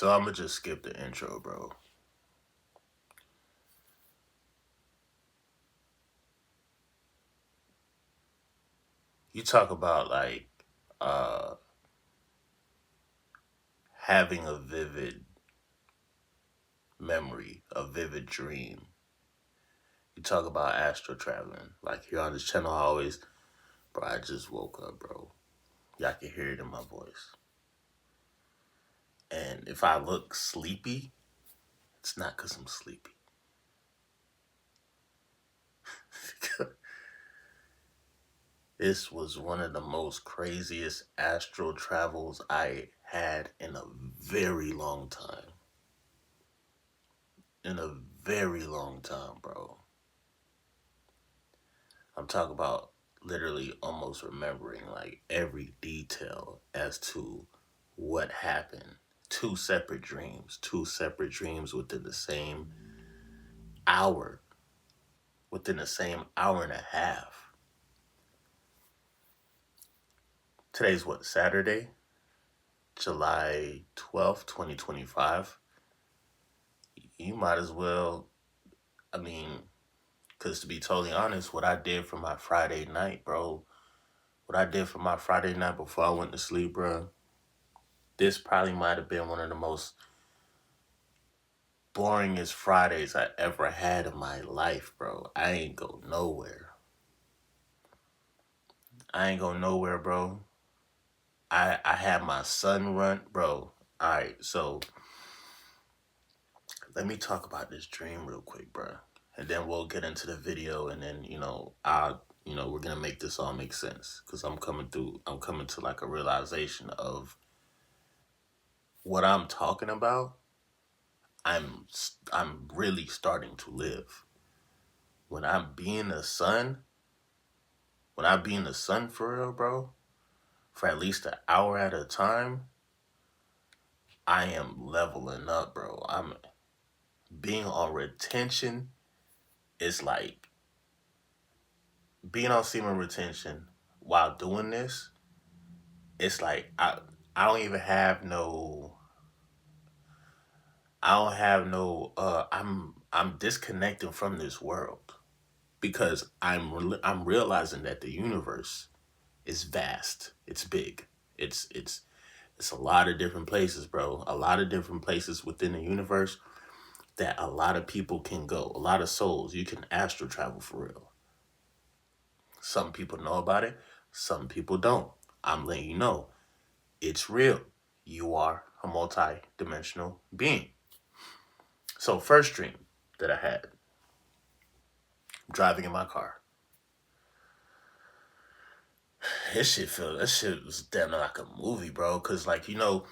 So I'm gonna just skip the intro, bro. You talk about like uh having a vivid memory, a vivid dream. You talk about astral traveling. Like here on this channel, I always, bro, I just woke up, bro. Y'all can hear it in my voice. And if I look sleepy, it's not because I'm sleepy. This was one of the most craziest astral travels I had in a very long time. In a very long time, bro. I'm talking about literally almost remembering like every detail as to what happened. Two separate dreams hour, within the same hour and a half. Today's what, Saturday, July 12th, 2025. You might as well, I mean, because to be totally honest, what I did for my Friday night, bro, what I did for my Friday night before I went to sleep, bro, this probably might have been one of the most boringest Fridays I ever had in my life, bro. I ain't go nowhere. Bro. I had my son run, bro. All right, so let me talk about this dream real quick, bro, and then we'll get into the video, and then we're gonna make this all make sense because I'm coming to like a realization of what I'm talking about. I'm really starting to live when I'm being a son. When I be in the sun for real, bro, for at least an hour at a time, I am leveling up, bro. I'm being on retention. It's like being on semen retention while doing this. It's like I don't even have no. I don't have no. I'm disconnecting from this world because I'm realizing that the universe is vast. It's big. It's a lot of different places, bro. A lot of different places within the universe that a lot of people can go. A lot of souls. You can astral travel for real. Some people know about it. Some people don't. I'm letting you know. It's real. You are a multi-dimensional being. So first dream that I had, driving in my car. That shit was damn near like a movie, bro. Cause like, you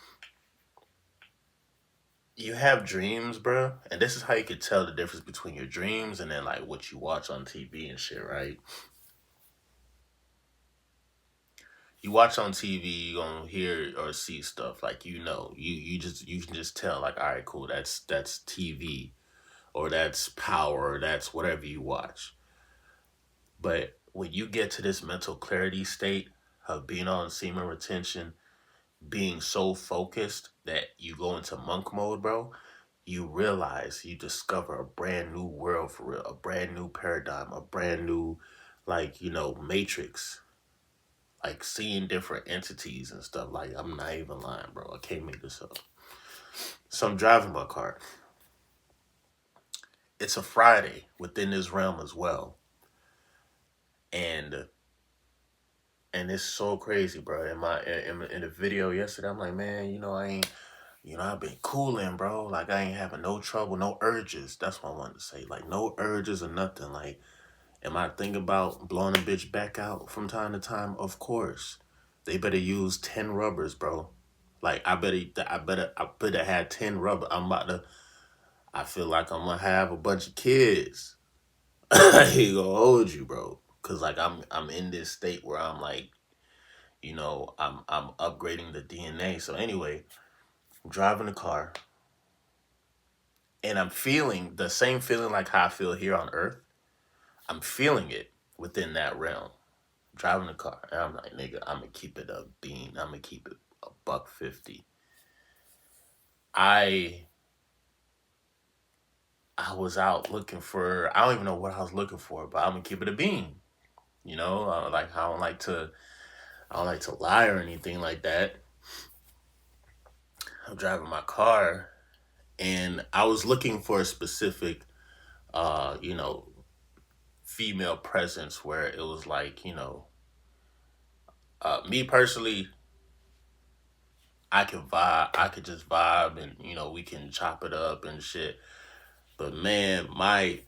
have dreams, bro, and this is how you can tell the difference between your dreams and then like what you watch on TV and shit, right? You watch on TV, you gonna hear or see stuff like you can just tell like, all right, cool, that's TV or that's Power or that's whatever you watch. But when you get to this mental clarity state of being on semen retention, being so focused that you go into monk mode, bro, you realize you discover a brand new world for real, a brand new paradigm, a brand new, like, matrix, like seeing different entities and stuff. Like, I'm not even lying, bro. I can't make this up. So I'm driving my car. It's a Friday within this realm as well. And it's so crazy, bro. In the video yesterday, I'm like, man, I've been cooling, bro. Like, I ain't having no trouble, no urges. That's what I wanted to say. Like, no urges or nothing. Like, am I thinking about blowing a bitch back out from time to time? Of course. They better use 10 rubbers, bro. Like, I better have 10 rubber. I feel like I'm gonna have a bunch of kids. I ain't gonna hold you, bro. Cause like I'm in this state where I'm like, I'm upgrading the DNA. So anyway, I'm driving the car and I'm feeling the same feeling like how I feel here on Earth. I'm feeling it within that realm. Driving the car. And I'm like, nigga, I'm gonna keep it a bean. I'm gonna keep it a buck 50. I I was out looking for, I don't even know what I was looking for, but I'm gonna keep it a bean. You know, like I don't like to lie or anything like that. I'm driving my car and I was looking for a specific you know, female presence where it was like, you know, me personally, I could just vibe and, you know, we can chop it up and shit. But man, I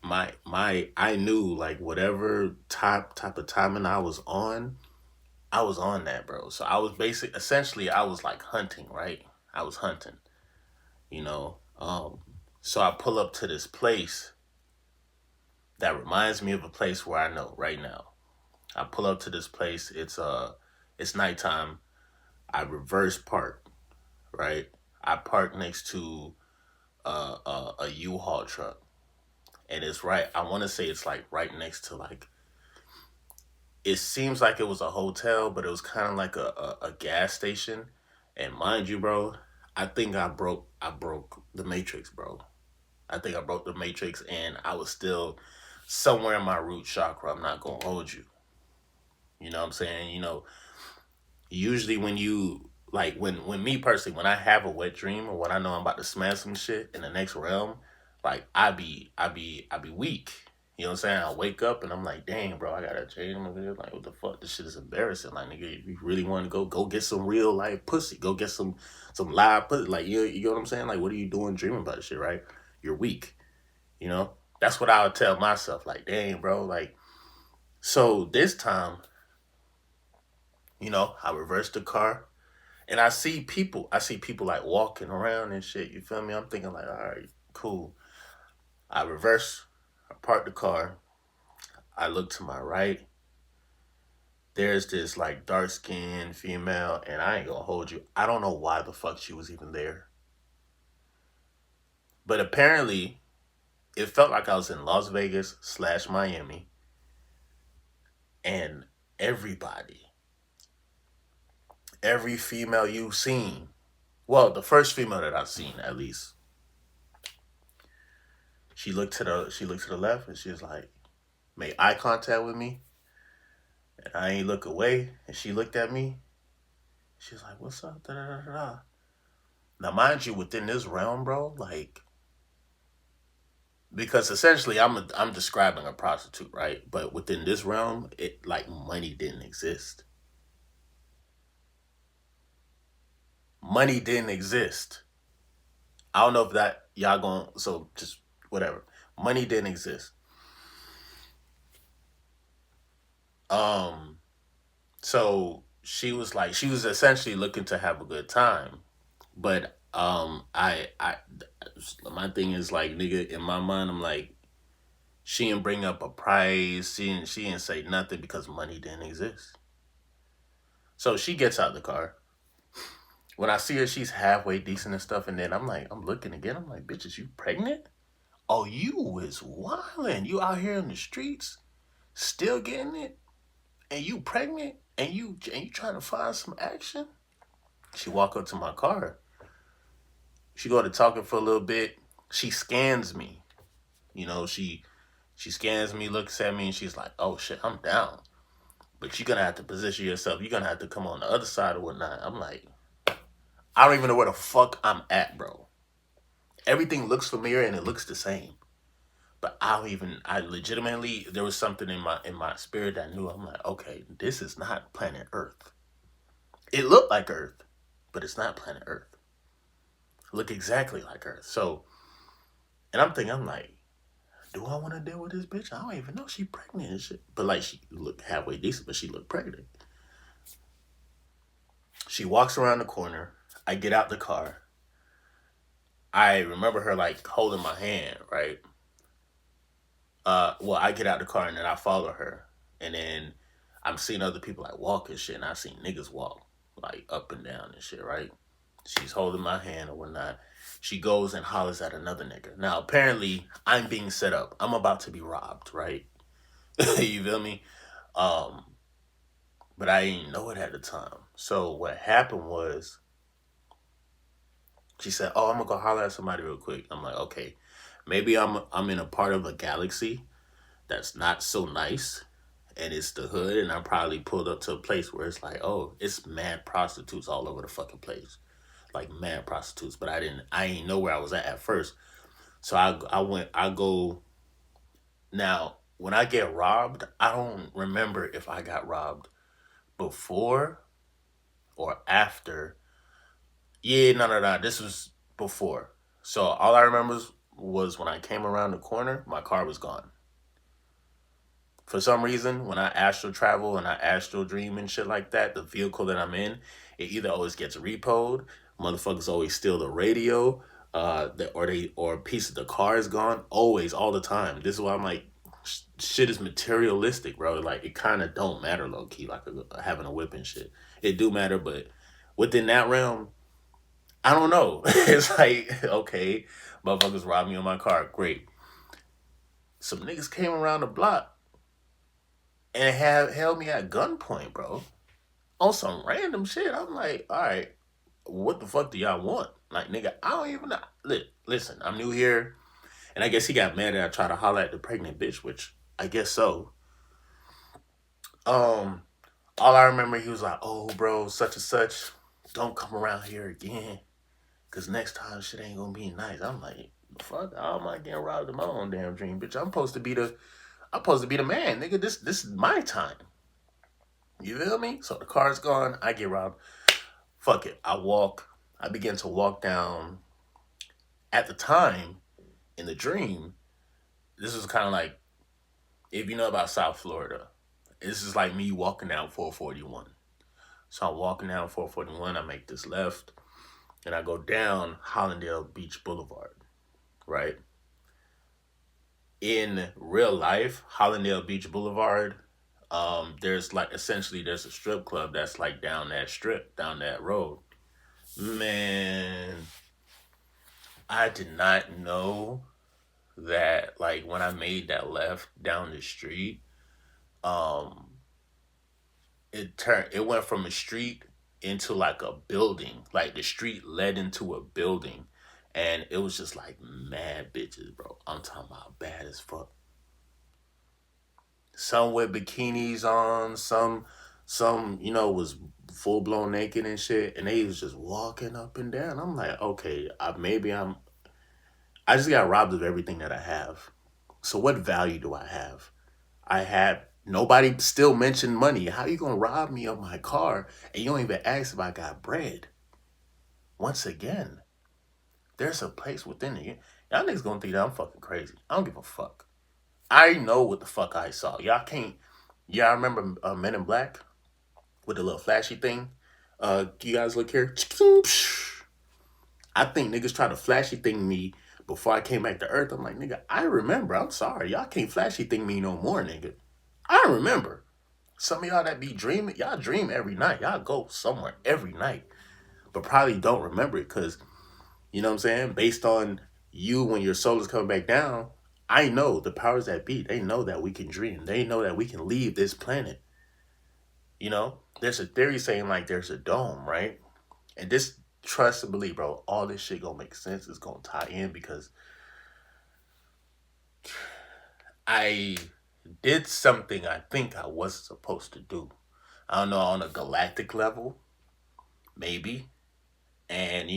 knew like whatever type of timing I was on that, bro. So I was essentially I was like hunting, right? I was hunting, you know. So I pull up to this place that reminds me of a place where I know right now. I pull up to this place. It's nighttime. I reverse park, right? I park next to a U-Haul truck, and it's right. I want to say it's like right next to like. It seems like it was a hotel, but it was kind of like a gas station. And mind you, bro, I broke the matrix, bro. I think I broke the matrix, and I was still somewhere in my root chakra. I'm not gonna hold you. You know what I'm saying? You know, usually when you like when me personally when I have a wet dream or when I know I'm about to smash some shit in the next realm, like I be weak. You know what I'm saying? I wake up and I'm like, dang, bro, I gotta change my video. Like, what the fuck? This shit is embarrassing. Like, nigga, if you really want to go get some real life pussy. Go get some live pussy. Like, you know what I'm saying? Like, what are you doing dreaming about this shit, right? You're weak. You know? That's what I would tell myself. Like, dang, bro. Like, so this time, you know, I reversed the car. And I see people like walking around and shit. You feel me? I'm thinking like, all right, cool. I reverse, I park the car. I look to my right. There's this like dark skinned female, and I ain't gonna hold you. I don't know why the fuck she was even there. But apparently, it felt like I was in Las Vegas slash Miami, and everybody, every female you've seen, well, the first female that I've seen at least, she looked to the left, and she was like, made eye contact with me, and I ain't look away, and she looked at me. She was like, "What's up?" Da, da, da, da, da. Now, mind you, within this realm, bro, like because essentially I'm describing a prostitute, right? But within this realm, it like money didn't exist. Money didn't exist. I don't know if that y'all going so just whatever. Money didn't exist. Um, so she was essentially looking to have a good time. But I my thing is like nigga in my mind I'm like she didn't bring up a price. She didn't say nothing because money didn't exist. So she gets out the car. When I see her, she's halfway decent and stuff. And then I'm like, I'm looking again. I'm like, bitch, is you pregnant? Oh, you is wildin'. You out here in the streets, still getting it, and you pregnant, and you trying to find some action. She walk up to my car. She go to talking for a little bit. She scans me. You know, she scans me, looks at me, and she's like, "Oh shit, I'm down." But you're gonna have to position yourself. You're gonna have to come on the other side or whatnot. I'm like, I don't even know where the fuck I'm at, bro. Everything looks familiar and it looks the same. But I don't even I legitimately there was something in my spirit that knew I'm like, okay, this is not planet Earth. It looked like Earth, but it's not planet Earth. It look exactly like Earth. So and I'm thinking, I'm like, do I want to deal with this bitch? I don't even know she pregnant and shit. But like she looked halfway decent, but she looked pregnant. She walks around the corner. I get out the car. I remember her like holding my hand, right? Well, I get out the car and then I follow her. And then I'm seeing other people like walk and shit, and I seen niggas walk like up and down and shit, right? She's holding my hand or whatnot. She goes and hollers at another nigga. Now apparently I'm being set up. I'm about to be robbed, right? You feel me? Um, but I didn't know it at the time. So what happened was She said, "Oh, I'm gonna go holler at somebody real quick." I'm like, "Okay, maybe I'm in a part of a galaxy that's not so nice, and it's the hood, and I probably pulled up to a place where it's like, oh, it's mad prostitutes all over the fucking place, like mad prostitutes." But I ain't know where I was at first. So I go now. When I get robbed, I don't remember if I got robbed before or after. Yeah, no. This was before. So all I remember was when I came around the corner, my car was gone. For some reason, when I astral travel and I astral dream and shit like that, the vehicle that I'm in, it either always gets repoed, motherfuckers always steal the radio, or a piece of the car is gone. Always, all the time. This is why I'm like, shit is materialistic, bro. Like it kind of don't matter low key, like having a whip and shit. It do matter, but within that realm, I don't know. It's like, okay, motherfuckers robbed me on my car. Great. Some niggas came around the block and held me at gunpoint, bro. On some random shit. I'm like, all right, what the fuck do y'all want? Like, nigga, I don't even know. Listen, I'm new here. And I guess he got mad that I tried to holler at the pregnant bitch, which I guess so. Um, all I remember, he was like, "Oh, bro, such and such, don't come around here again. Cause next time shit ain't gonna be nice." I'm like, fuck, how am I getting robbed in my own damn dream, bitch? I'm supposed to be the man, nigga. This is my time. You feel me? So the car's gone, I get robbed. Fuck it. I begin to walk down. At the time, in the dream, this was kind of like, if you know about South Florida, this is like me walking down 441. So I'm walking down 441, I make this left, and I go down Hollandale Beach Boulevard, right? In real life, Hollandale Beach Boulevard, there's like essentially there's a strip club that's like down that strip, down that road. Man, I did not know that like when I made that left down the street, um, it went from a street into like a building. Like the street led into a building. And it was just like mad bitches, bro. I'm talking about bad as fuck. Some with bikinis on, some, was full blown naked and shit. And they was just walking up and down. I'm like, okay, I just got robbed of everything that I have. So what value do I have? I had nobody still mentioned money. How you gonna rob me of my car and you don't even ask if I got bread? Once again, there's a place within it. Y'all niggas gonna think that I'm fucking crazy. I don't give a fuck. I know what the fuck I saw. Y'all can't. Y'all remember Men in Black with the little flashy thing? You guys look here. I think niggas try to flashy thing me before I came back to Earth. I'm like, nigga, I remember. I'm sorry. Y'all can't flashy thing me no more, nigga. I remember. Some of y'all that be dreaming, y'all dream every night. Y'all go somewhere every night, but probably don't remember it because, you know what I'm saying? Based on you when your soul is coming back down, I know the powers that be, they know that we can dream. They know that we can leave this planet. There's a theory saying like there's a dome, right? And this, trust and believe, bro, all this shit gonna make sense. It's gonna tie in because I did something I think I wasn't supposed to do. I don't know, on a galactic level, maybe. And,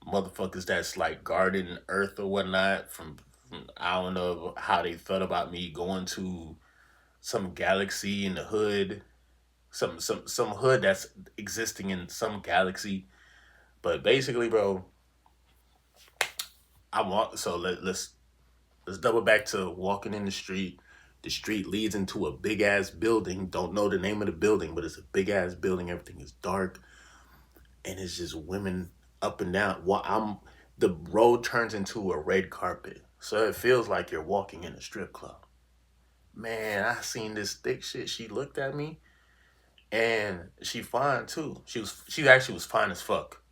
motherfuckers that's like guarding Earth or whatnot from I don't know how they felt about me going to some galaxy in the hood, some hood that's existing in some galaxy. But basically, bro, I want so let's double back to walking in the street. The street leads into a big ass building. Don't know the name of the building, but it's a big ass building. Everything is dark, and it's just women up and down. The road turns into a red carpet, so it feels like you're walking in a strip club. Man, I seen this thick shit. She looked at me, and she fine too. She actually was fine as fuck.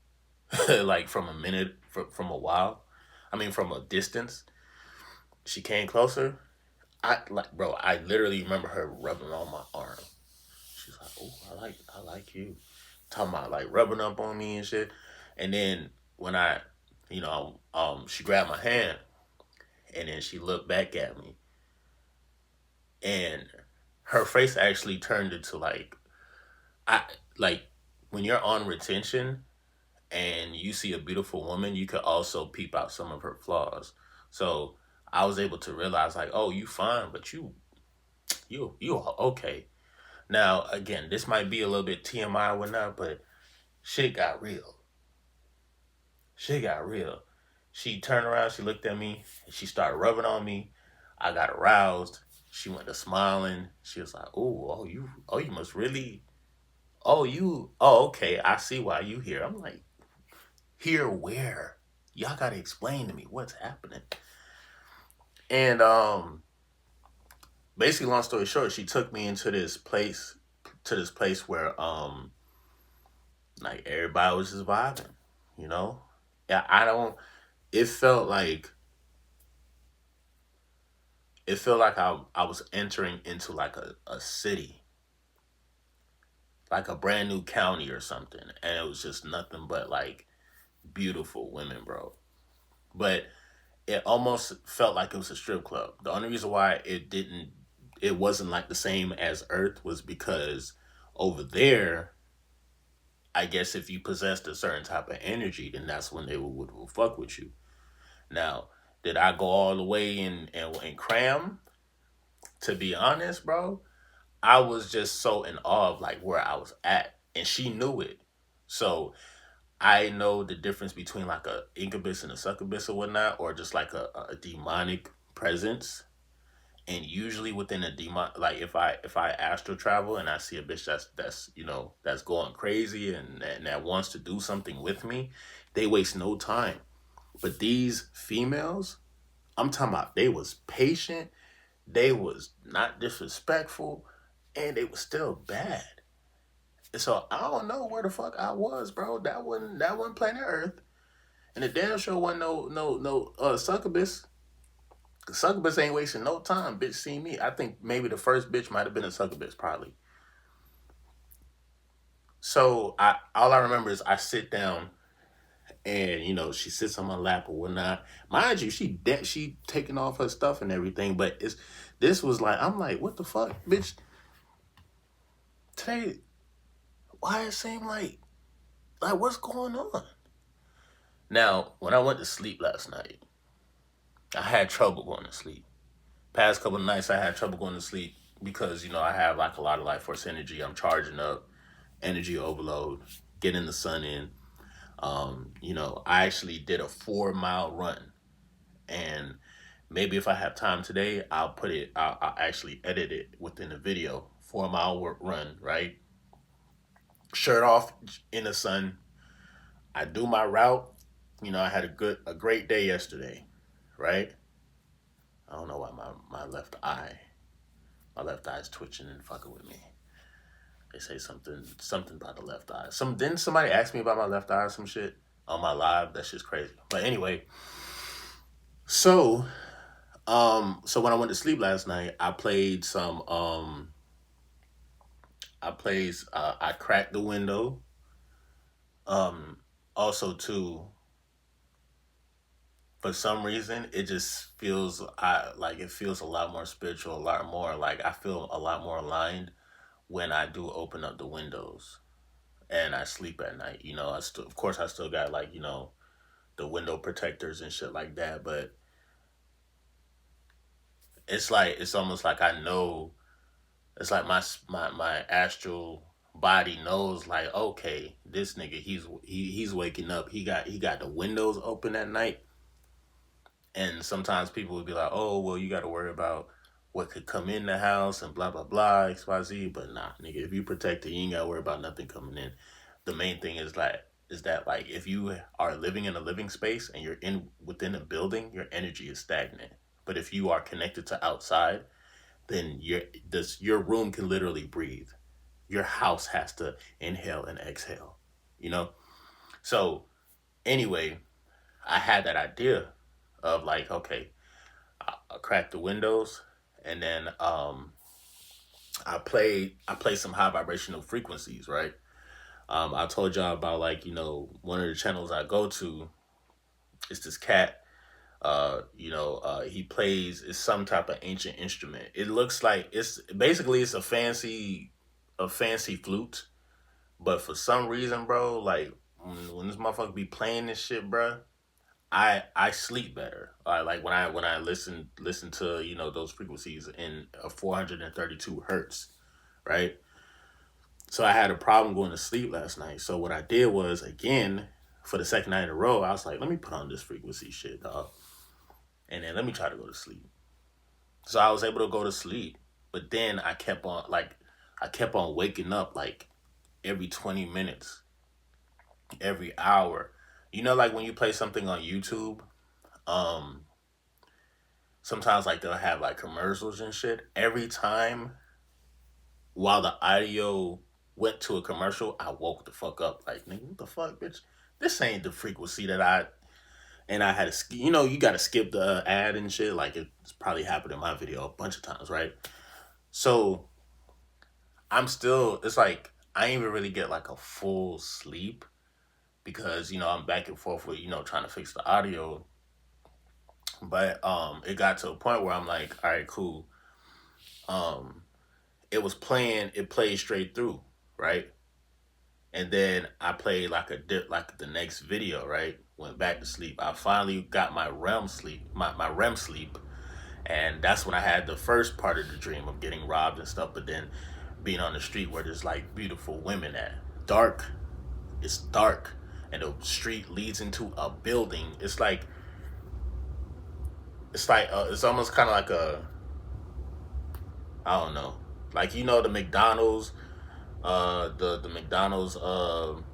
Like from a minute, from a while. I mean, from a distance. She came closer. Bro, I literally remember her rubbing on my arm. She's like, "Oh, I like you." Talking about like rubbing up on me and shit. And then when I, she grabbed my hand and then she looked back at me, and her face actually turned into I like when you're on retention and you see a beautiful woman, you could also peep out some of her flaws. So I was able to realize like, oh, you fine, but you are okay. Now again, this might be a little bit TMI or whatnot, but shit got real. Shit got real. She turned around, she looked at me, and she started rubbing on me. I got aroused. She went to smiling. She was like, oh, you must really, okay, I see why you here. I'm like, here where? Y'all gotta explain to me what's happening. And basically, long story short, she took me into this place where like everybody was just vibing, you know. Yeah, I don't. It felt like I was entering into like a city, like a brand new county or something, and it was just nothing but like beautiful women, bro. But it almost felt like it was a strip club. The only reason why it wasn't like the same as Earth was because over there, I guess if you possessed a certain type of energy, then that's when they would fuck with you. Now, did I go all the way and cram? To be honest, bro, I was just so in awe of like where I was at, and she knew it. So I know the difference between like a incubus and a succubus or whatnot, or just like a demonic presence. And usually within a demon, like if I astral travel and I see a bitch that's that's going crazy and that wants to do something with me, they waste no time. But these females, I'm talking about, they was patient, they was not disrespectful, and they was still bad. And so I don't know where the fuck I was, bro. That wasn't planet Earth, and the damn show wasn't no succubus. Succubus ain't wasting no time. Bitch, see me. I think maybe the first bitch might have been a succubus, probably. So I all I remember is I sit down and she sits on my lap or whatnot. Mind you, she taking off her stuff and everything, but this was like, I'm like, what the fuck, bitch? Today, why it seem like what's going on? Now, when I went to sleep last night, I had trouble going to sleep. Past couple of nights, I had trouble going to sleep because I have like a lot of life force energy. I'm charging up, energy overload, getting the sun in. I actually did a 4 mile run, and maybe if I have time today, I'll put it. I'll actually edit it within the video. 4 mile run, right? Shirt off in the sun. I do my route. I had a great day yesterday, right? I don't know why my left eye is twitching and fucking with me. They say something about the left eye. Didn't somebody ask me about my left eye or some shit on my live? That shit's crazy. But anyway, so so when I went to sleep last night, I played some I cracked the window. Also too, for some reason it just feels it feels a lot more spiritual, a lot more like I feel a lot more aligned when I do open up the windows and I sleep at night. I still, of course, I still got the window protectors and shit like that, but it's almost like I know. It's like my astral body knows like, okay, this nigga, he's waking up. He got the windows open at night, and sometimes people would be like, oh well, you got to worry about what could come in the house and blah blah blah XYZ. But nah, nigga, if you protect it, you ain't got to worry about nothing coming in. The main thing is that like if you are living in a living space and you're in within a building, your energy is stagnant. But if you are connected to outside, then your room can literally breathe. Your house has to inhale and exhale. You know. So anyway, I had that idea of like, okay, I cracked the windows, and then I played some high vibrational frequencies, right? I told y'all about, like, one of the channels I go to is this cat. He plays is some type of ancient instrument. It looks like it's a fancy flute, but for some reason, bro, like when this motherfucker be playing this shit, bro, I sleep better. Like when I listen to those frequencies in 432 hertz, right? So I had a problem going to sleep last night. So what I did was, again, for the second night in a row, I was like, let me put on this frequency shit, dog, and then let me try to go to sleep. So I was able to go to sleep, but then I kept on waking up like every 20 minutes, every hour. Like when you play something on YouTube, um, sometimes like they'll have like commercials and shit. Every time while the audio went to a commercial, I woke the fuck up. Like, nigga, what the fuck, bitch? This ain't the frequency that I had to, you got to skip the ad and shit. Like, it's probably happened in my video a bunch of times, right? So it's like, I ain't even really get like a full sleep because, I'm back and forth with, trying to fix the audio. But it got to a point where I'm like, all right, cool. It played straight through, right? And then I played like the next video, right? Went back to sleep. I finally got my REM sleep. And that's when I had the first part of the dream of getting robbed and stuff, but then being on the street where there's like beautiful women at. It's dark. And the street leads into a building. It's almost kind of like I don't know. Like, the McDonald's, the McDonald's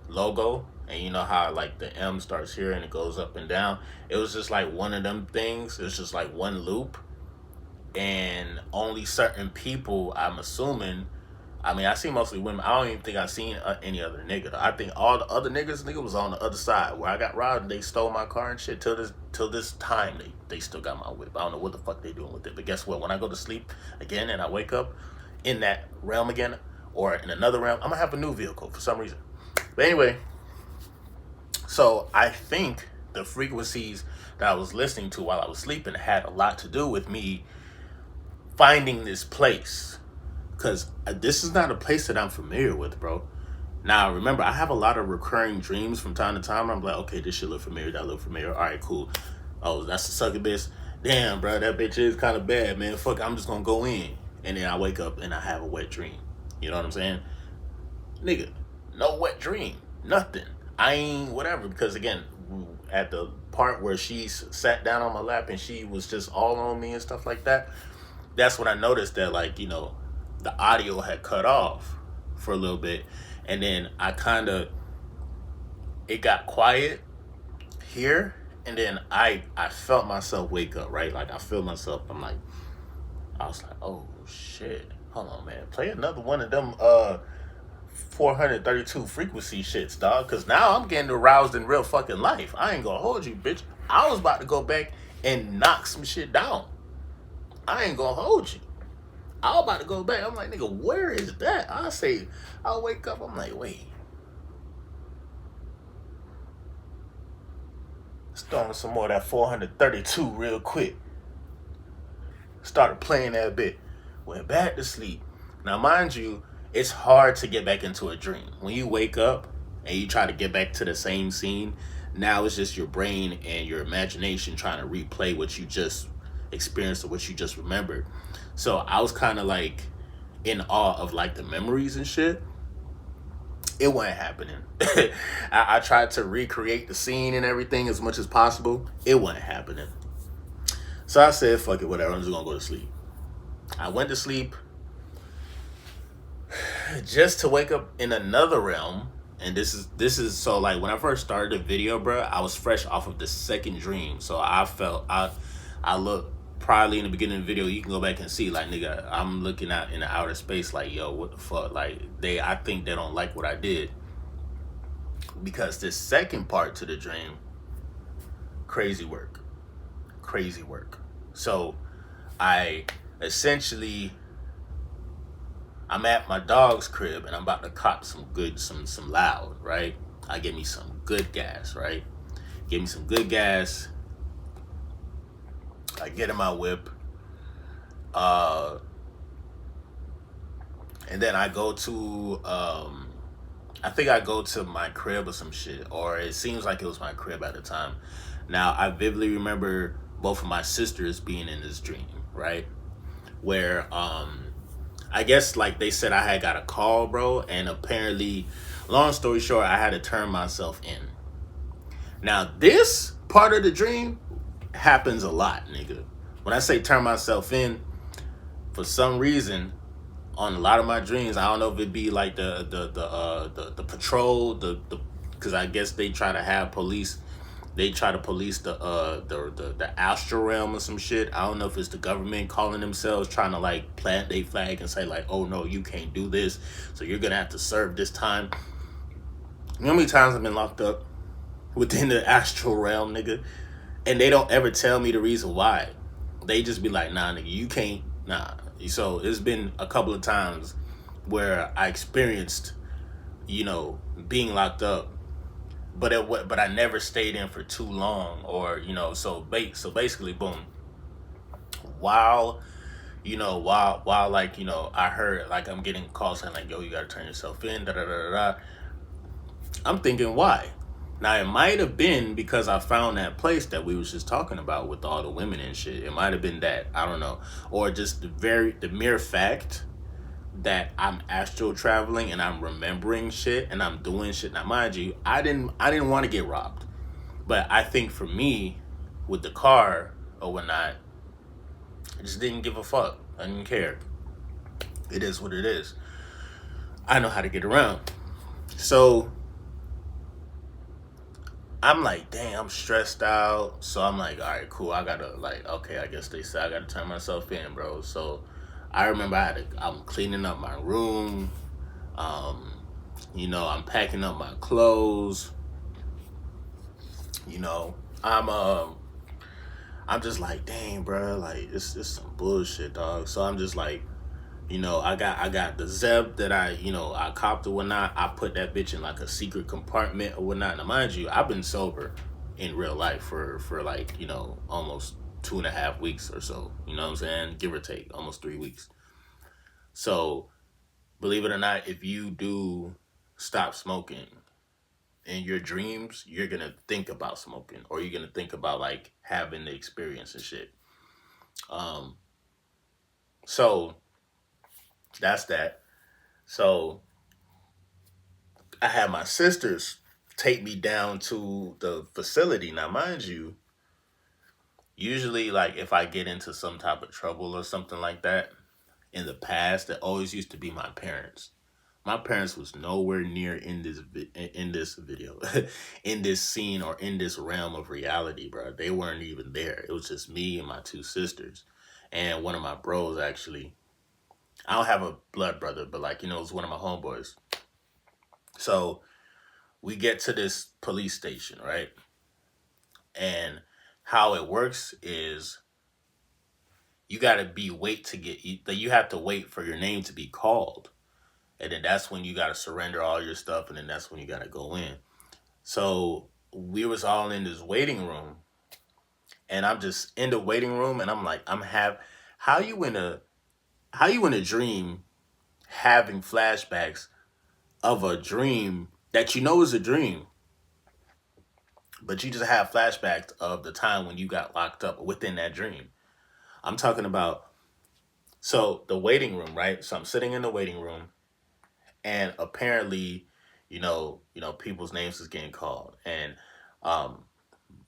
logo, and you know how like the M starts here and it goes up and down. It was just like one of them things. It was just like one loop, and only certain people, I'm assuming. I mean, I see mostly women. I don't even think I seen any other nigga. I think all the other niggas was on the other side where I got robbed and they stole my car and shit. Till this time, they still got my whip. I don't know what the fuck they doing with it. But guess what? When I go to sleep again and I wake up in that realm again or in another realm, I'm gonna have a new vehicle for some reason. But anyway, so I think the frequencies that I was listening to while I was sleeping had a lot to do with me finding this place. Because this is not a place that I'm familiar with, bro. Now, remember, I have a lot of recurring dreams from time to time. I'm like, okay, this shit look familiar, that look familiar. All right, cool. Oh, that's the succubus. Damn, bro, that bitch is kind of bad, man. Fuck, I'm just going to go in. And then I wake up and I have a wet dream. You know what I'm saying? Nigga, no wet dream. Nothing. I ain't whatever. Because, again, at the part where she sat down on my lap and she was just all on me and stuff like that, that's when I noticed that, like, the audio had cut off for a little bit, and then it got quiet here, and then I felt myself wake up, right? Like I feel myself, I was like, oh shit, hold on, man, play another one of them 432 frequency shits, dog, because now I'm getting aroused in real fucking life. I ain't gonna hold you, bitch. I was about to go back and knock some shit down. I ain't gonna hold you. I was about to go back. I'm like, nigga, where is that? I'll wake up. I'm like, wait. Let's throw in some more of that 432 real quick. Started playing that bit. Went back to sleep. Now, mind you, it's hard to get back into a dream. When you wake up and you try to get back to the same scene, now it's just your brain and your imagination trying to replay what you just experienced or what you just remembered. So I was kind of like in awe of like the memories and shit. It wasn't happening. I tried to recreate the scene and everything as much as possible. It wasn't happening. So I said, fuck it, whatever. I'm just gonna go to sleep. I went to sleep just to wake up in another realm. And this is so, like, when I first started the video, bro, I was fresh off of the second dream. So I felt I looked probably in the beginning of the video, you can go back and see, like, nigga, I'm looking out in the outer space like, yo, what the fuck? Like, I think they don't like what I did. Because this second part to the dream, crazy work. So I essentially I'm at my dog's crib and I'm about to cop some loud, right? I get me some good gas, right? Give me some good gas. I get in my whip. Uh, and then I go to I think I go to my crib or some shit, or it seems like it was my crib at the time. Now I vividly remember both of my sisters being in this dream, right? Where I guess like they said I had got a call, bro, and apparently, long story short, I had to turn myself in. Now this part of the dream happens a lot, nigga. When I say turn myself in, for some reason, on a lot of my dreams, I don't know if it be like the patrol, the because I guess they try to have police. They try to police the astral realm or some shit. I don't know if it's the government calling themselves trying to like plant their flag and say like, oh no, you can't do this, so you're gonna have to serve this time. You know how many times I've been locked up within the astral realm, nigga, and they don't ever tell me the reason why. They just be like, nah, nigga, you can't, nah. So it's been a couple of times where I experienced, being locked up, but I never stayed in for too long, or so basically, boom. While while like I heard like I'm getting calls saying like, yo, you gotta turn yourself in, da da da da. I'm thinking why. Now it might have been because I found that place that we was just talking about with all the women and shit. It might have been that, I don't know, or just the mere fact that I'm astral traveling and I'm remembering shit and I'm doing shit. Now, mind you, I didn't want to get robbed, but I think for me, with the car or whatnot, I just didn't give a fuck. I didn't care. It is what it is. I know how to get around. So I'm like, dang, I'm stressed out. So I'm like, all right, cool. I gotta like, okay, I guess they said I gotta turn myself in, bro. So I remember I'm cleaning up my room. Um, I'm packing up my clothes. You know, I'm I'm just like, dang, bro, like it's some bullshit, dog. So I'm just like, I got the Zeb that I copped or whatnot. I put that bitch in like a secret compartment or whatnot. Now, mind you, I've been sober in real life for like almost 2.5 weeks or so. You know what I'm saying? Give or take, almost 3 weeks. So believe it or not, if you do stop smoking in your dreams, you're gonna think about smoking, or you're gonna think about like having the experience and shit. Um, so that's that. So I had my sisters take me down to the facility. Now, mind you, usually, like, if I get into some type of trouble or something like that, in the past, it always used to be my parents. My parents was nowhere near in this video, in this scene or in this realm of reality, bro. They weren't even there. It was just me and my two sisters, and one of my bros actually. I don't have a blood brother, but like it was one of my homeboys. So we get to this police station, right? And how it works is you gotta be wait to get you have to wait for your name to be called, and then that's when you gotta surrender all your stuff, and then that's when you gotta go in. So we was all in this waiting room, and I'm just in the waiting room, and I'm like, how you in a how you in a dream having flashbacks of a dream that is a dream, but you just have flashbacks of the time when you got locked up within that dream. I'm talking about so the waiting room, right? So I'm sitting in the waiting room, and apparently, people's names is getting called, and um,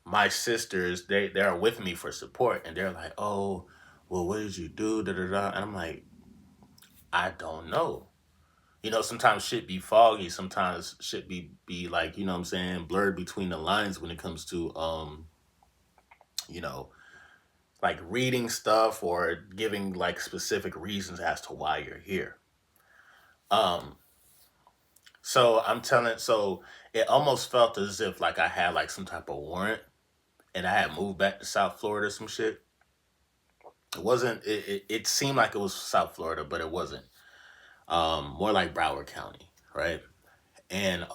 my sisters they are with me for support, and they're like, "Oh, well, what did you do?" Da da da, and I'm like, "I don't know." Sometimes shit be foggy. Sometimes shit be like, what I'm saying, blurred between the lines when it comes to you know, like reading stuff or giving like specific reasons as to why you're here. Um, so it almost felt as if like I had like some type of warrant and I had moved back to South Florida or some shit. It wasn't, it seemed like it was South Florida, but it wasn't. more like Broward County, right? And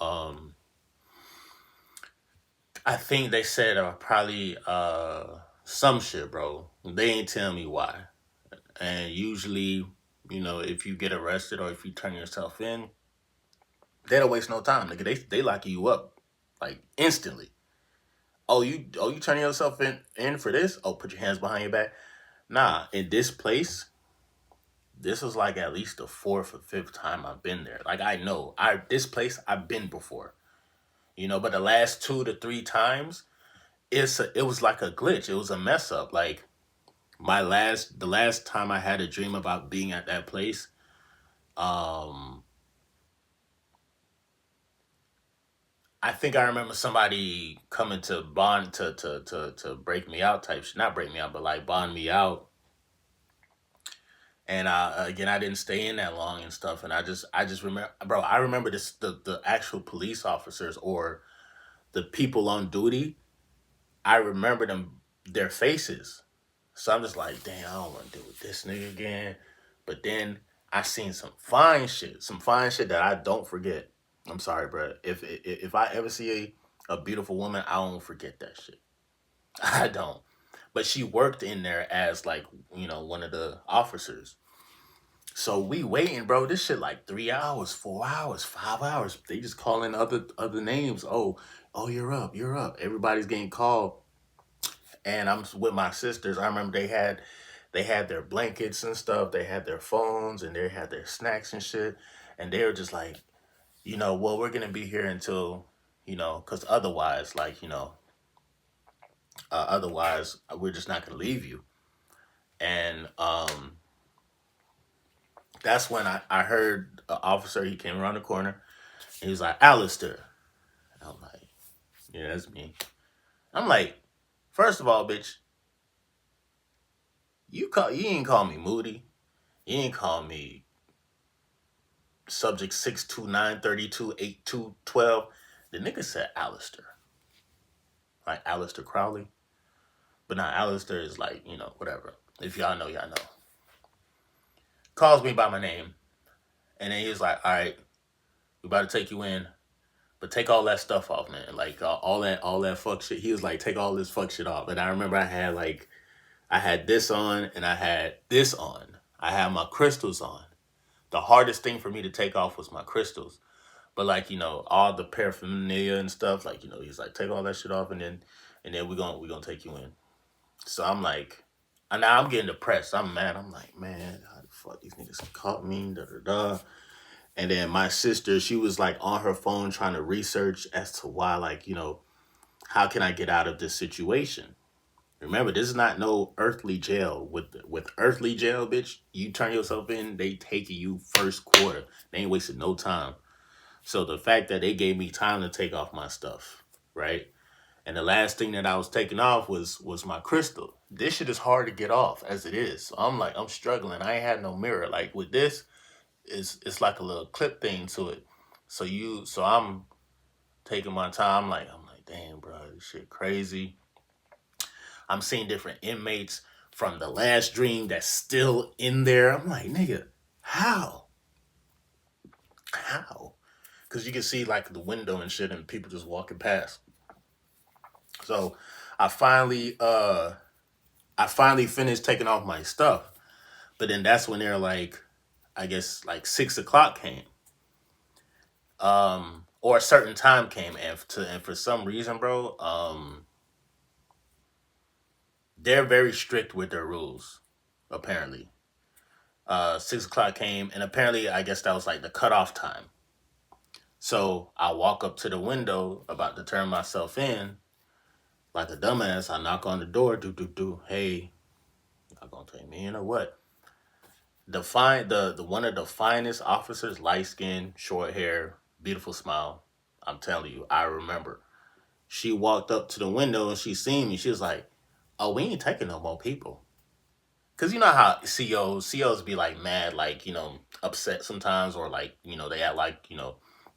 I think they said probably some shit, bro. They ain't tell me why. And usually, if you get arrested or if you turn yourself in, they don't waste no time. Nigga, they lock you up like instantly. Oh you turning yourself in for this? Oh, put your hands behind your back. Nah, in this place, this was like at least the fourth or fifth time I've been there. Like I know, this place I've been before. But the last 2 to 3 times, it was like a glitch. It was a mess up. Like the last time I had a dream about being at that place, um, I think I remember somebody coming to bond to break me out type shit. Not break me out, but like bond me out. And again, I didn't stay in that long and stuff. And I just remember, bro. I remember the actual police officers or the people on duty. I remember their faces. So I'm just like, damn, I don't want to deal with this nigga again. But then I seen some fine shit that I don't forget. I'm sorry, bro. If I ever see a beautiful woman, I won't forget that shit. I don't. But she worked in there as like, one of the officers. So we waiting, bro. This shit like 3 hours, 4 hours, 5 hours. They just calling other names. Oh, you're up, you're up. Everybody's getting called. And I'm with my sisters. I remember they had their blankets and stuff. They had their phones and they had their snacks and shit. And they were just like, well, we're gonna be here until, because otherwise, like, otherwise we're just not gonna leave you. And that's when I heard an officer. He came around the corner. And he was like, Alistair. I'm like, yeah, that's me. I'm like, first of all, bitch, you ain't call me Moody. You ain't call me subject 629328212. The nigga said Alistair. Like Alistair Crowley. But now Alistair is like, whatever. If y'all know, y'all know. Calls me by my name. And then he was like, all right, we about to take you in. But take all that stuff off, man. Like all that fuck shit. He was like, take all this fuck shit off. And I remember I had this on and I had this on. I had my crystals on. The hardest thing for me to take off was my crystals. But like, all the paraphernalia and stuff, like, he's like, take all that shit off and then we're gonna take you in. So I'm like, and now I'm getting depressed. I'm mad. I'm like, man, how the fuck these niggas caught me, da da da. And then my sister, she was like on her phone trying to research as to why, like, how can I get out of this situation? Remember, this is not no earthly jail. With earthly jail, bitch, you turn yourself in, they take you first quarter. They ain't wasting no time. So the fact that they gave me time to take off my stuff, right? And the last thing that I was taking off was my crystal. This shit is hard to get off as it is. So I'm struggling. I ain't had no mirror. Like with this, it's like a little clip thing to it. So I'm taking my time. I'm like, damn, bro, this shit crazy. I'm seeing different inmates from the last dream that's still in there. I'm like, nigga, how? How? Because you can see like the window and shit and people just walking past. So I finally finished taking off my stuff. But then that's when they're like, I guess like 6 o'clock came. Or a certain time came and for some reason, bro, they're very strict with their rules, apparently. 6 o'clock came and apparently I guess that was like the cutoff time. So I walk up to the window about to turn myself in. Like a dumbass, I knock on the door, do. Hey, y'all gonna take me in or what? The one of the finest officers, light skin, short hair, beautiful smile. I'm telling you, I remember. She walked up to the window and she seen me. She was like, "Oh, we ain't taking no more people." Cause you know how COs be like mad, like upset sometimes, or like they act like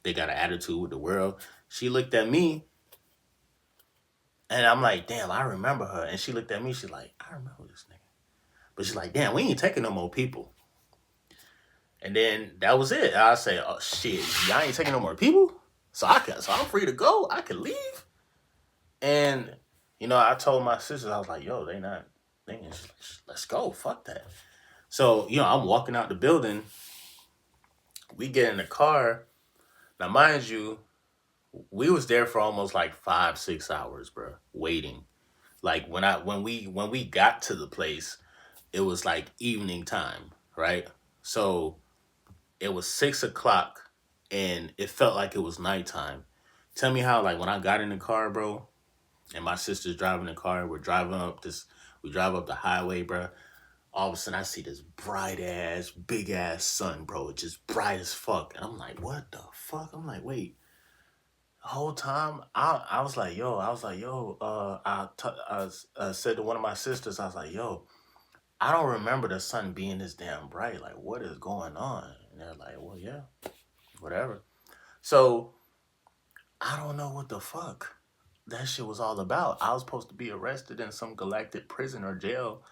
they got an attitude with the world. She looked at me and I'm like, "Damn, I remember her." And she looked at me. She's like, "I remember this nigga," but she's like, "Damn, we ain't taking no more people." And then that was it. I say, oh shit, y'all ain't taking no more people, so I'm free to go. I can leave. And I told my sisters, I was like, yo, they not thinking. Let's go. Fuck that. So I'm walking out the building. We get in the car. Now, mind you, we was there for almost like 5-6 hours, bro, waiting. Like when we got to the place, it was like evening time, right? So it was 6 o'clock, and it felt like it was nighttime. Tell me how, like, when I got in the car, bro, and my sister's driving the car, we drive up the highway, bro. All of a sudden, I see this bright ass, big ass sun, bro. It's just bright as fuck, and I'm like, what the fuck? I'm like, wait. The whole time, I was like, yo, I said to one of my sisters, I was like, yo, I don't remember the sun being this damn bright. Like, what is going on? And they're like, well, yeah, whatever. So I don't know what the fuck that shit was all about. I was supposed to be arrested in some galactic prison or jail,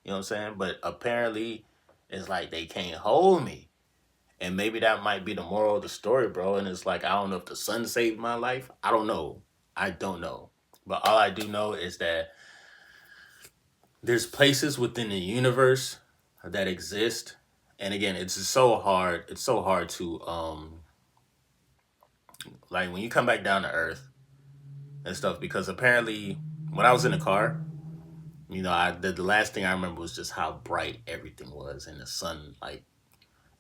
you know what I'm saying? But apparently, it's like they can't hold me. And maybe that might be the moral of the story, bro. And it's like, I don't know if the sun saved my life. I don't know. I don't know. But all I do know is that there's places within the universe that exist. And again, it's so hard. It's so hard to like when you come back down to earth and stuff, because apparently when I was in the car, the last thing I remember was just how bright everything was and the sun, like,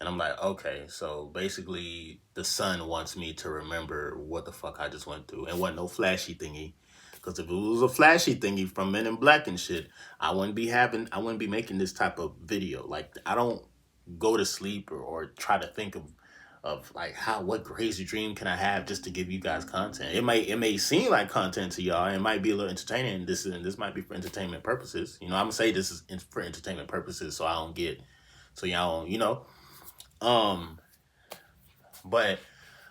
and I'm like, okay, so basically the sun wants me to remember what the fuck I just went through. And wasn't no flashy thingy. Because if it was a flashy thingy from Men in Black and shit, I wouldn't be making this type of video. Like, I don't go to sleep or try to think of like what crazy dream can I have just to give you guys content. It may seem like content to y'all. It might be a little entertaining. This might be for entertainment purposes. I'm gonna say this is for entertainment purposes, so I don't get, so y'all don't, um, but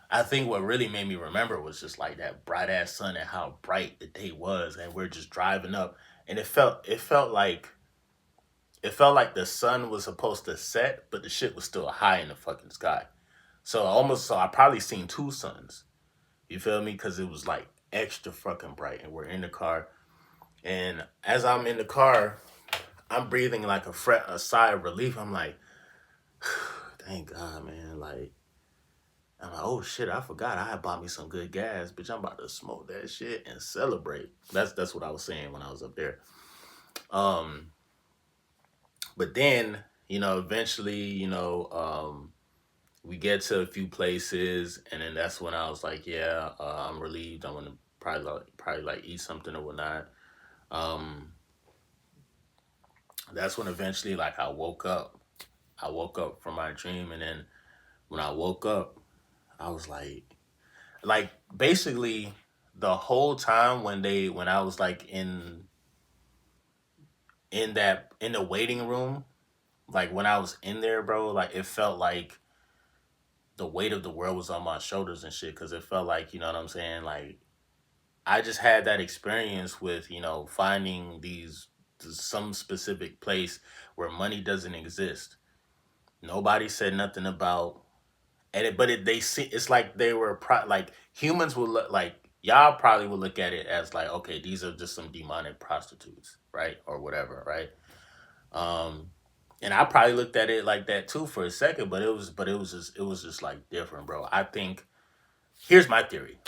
I think what really made me remember was just like that bright ass sun and how bright the day was, and we're just driving up, and it felt like the sun was supposed to set, but the shit was still high in the fucking sky. So I probably seen two suns. You feel me? Because it was like extra fucking bright, and we're in the car, and as I'm in the car, I'm breathing like a sigh of relief. I'm like, thank God, man. Like, I'm like, oh shit, I forgot I had bought me some good gas, bitch. I'm about to smoke that shit and celebrate. That's what I was saying when I was up there. Um, but then, eventually, we get to a few places, and then that's when I was like, yeah, I'm relieved. I'm gonna probably like eat something or whatnot. Um, that's when eventually, like, I woke up. I woke up from my dream, and then when I woke up, I was like basically the whole time when I was like in the waiting room, like when I was in there, bro, like it felt like the weight of the world was on my shoulders and shit, because it felt like, you know what I'm saying, like I just had that experience with, finding these some specific place where money doesn't exist. Nobody said nothing about, they see, it's like they were like humans would look like, y'all probably would look at it as like, okay, these are just some demonic prostitutes, right, or whatever, right. um and I probably looked at it like that too for a second, but it was just like different, bro. I think, here's my theory.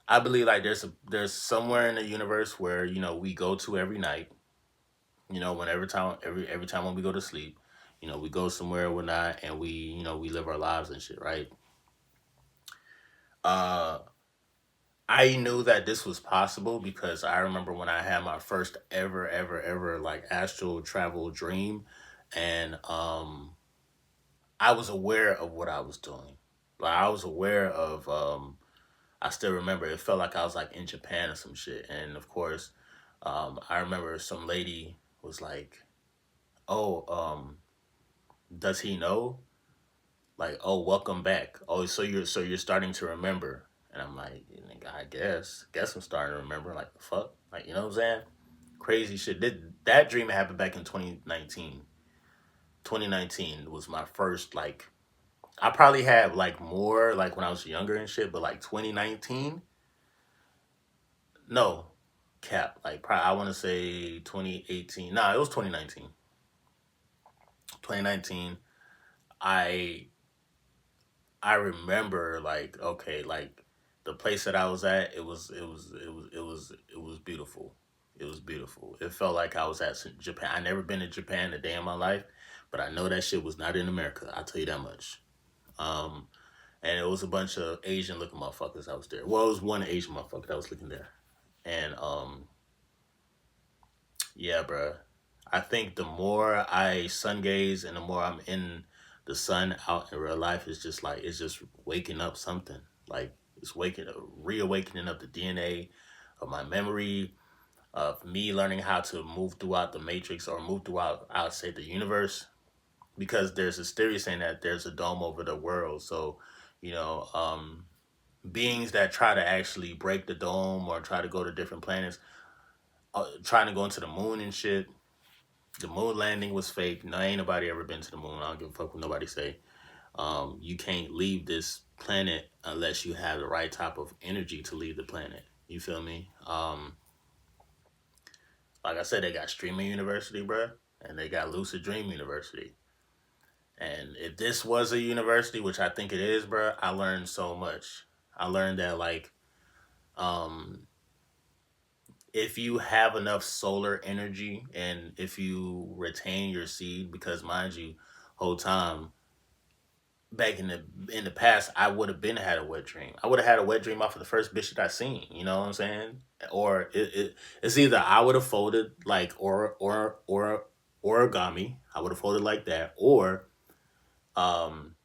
I believe like there's somewhere in the universe where, we go to every night, whenever time every time when we go to sleep, we go somewhere or whatnot, and we live our lives and shit, right. uh I knew that this was possible because I remember when I had my first ever like astral travel dream, and I was aware of what I was doing. Like, I was aware of I still remember it felt like I was like in Japan or some shit. And of course, I remember some lady was like, "Oh, does he know?" Like, "Oh, welcome back. Oh, so you're starting to remember." And I'm like, "Nigga, I guess I'm starting to remember." Like, the fuck, like, you know what I'm saying? Crazy shit. That dream happened back in 2019. 2019 was my first like. I probably had like more like when I was younger and shit, but like 2019, no, cap. Like I want to say 2018. Nah, it was 2019. 2019. I I remember like okay, like the place that I was at, it was beautiful. It was beautiful. It felt like I was at Japan. I never been to Japan a day in my life, but I know that shit was not in America. I'll tell you that much. Um, and it was a bunch of Asian looking motherfuckers that was there. Well, it was one Asian motherfucker that was looking there, and yeah, bruh. I think the more I sun gaze and the more I'm in the sun out in real life, it's just like it's just waking up something. Like it's waking up, reawakening of the DNA of my memory of me learning how to move throughout the matrix or move throughout, I would say, the universe. Because there's this theory saying that there's a dome over the world. So, you know, beings that try to actually break the dome or try to go to different planets, trying to go into the moon and shit. The moon landing was fake. No, ain't nobody ever been to the moon. I don't give a fuck what nobody say. You can't leave this planet unless you have the right type of energy to leave the planet. You feel me? Like I said, they got Streaming University, bruh, and they got Lucid Dream University. And if this was a university, which I think it is, bruh, I learned so much. I learned that like um, if you have enough solar energy and if you retain your seed, because mind you, whole time back in the past, I would have been had a wet dream. I would have had a wet dream off of the first bitch that I seen. You know what I'm saying? Or it's either I would have folded like or origami. I would have folded like that, or um,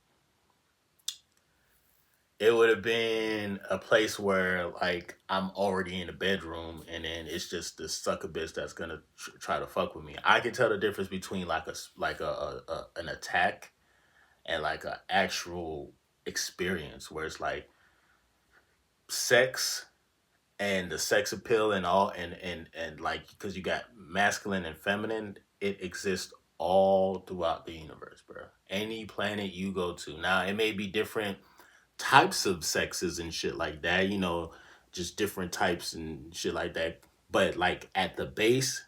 it would have been a place where like I'm already in the bedroom, and then it's just the sucker bitch that's gonna try to fuck with me. I can tell the difference between like a an attack and like a actual experience where it's like sex and the sex appeal and all and like because you got masculine and feminine, it exists all throughout the universe, bro. Any planet you go to now, it may be different types of sexes and shit like that, you know, just different types and shit like that, but like at the base,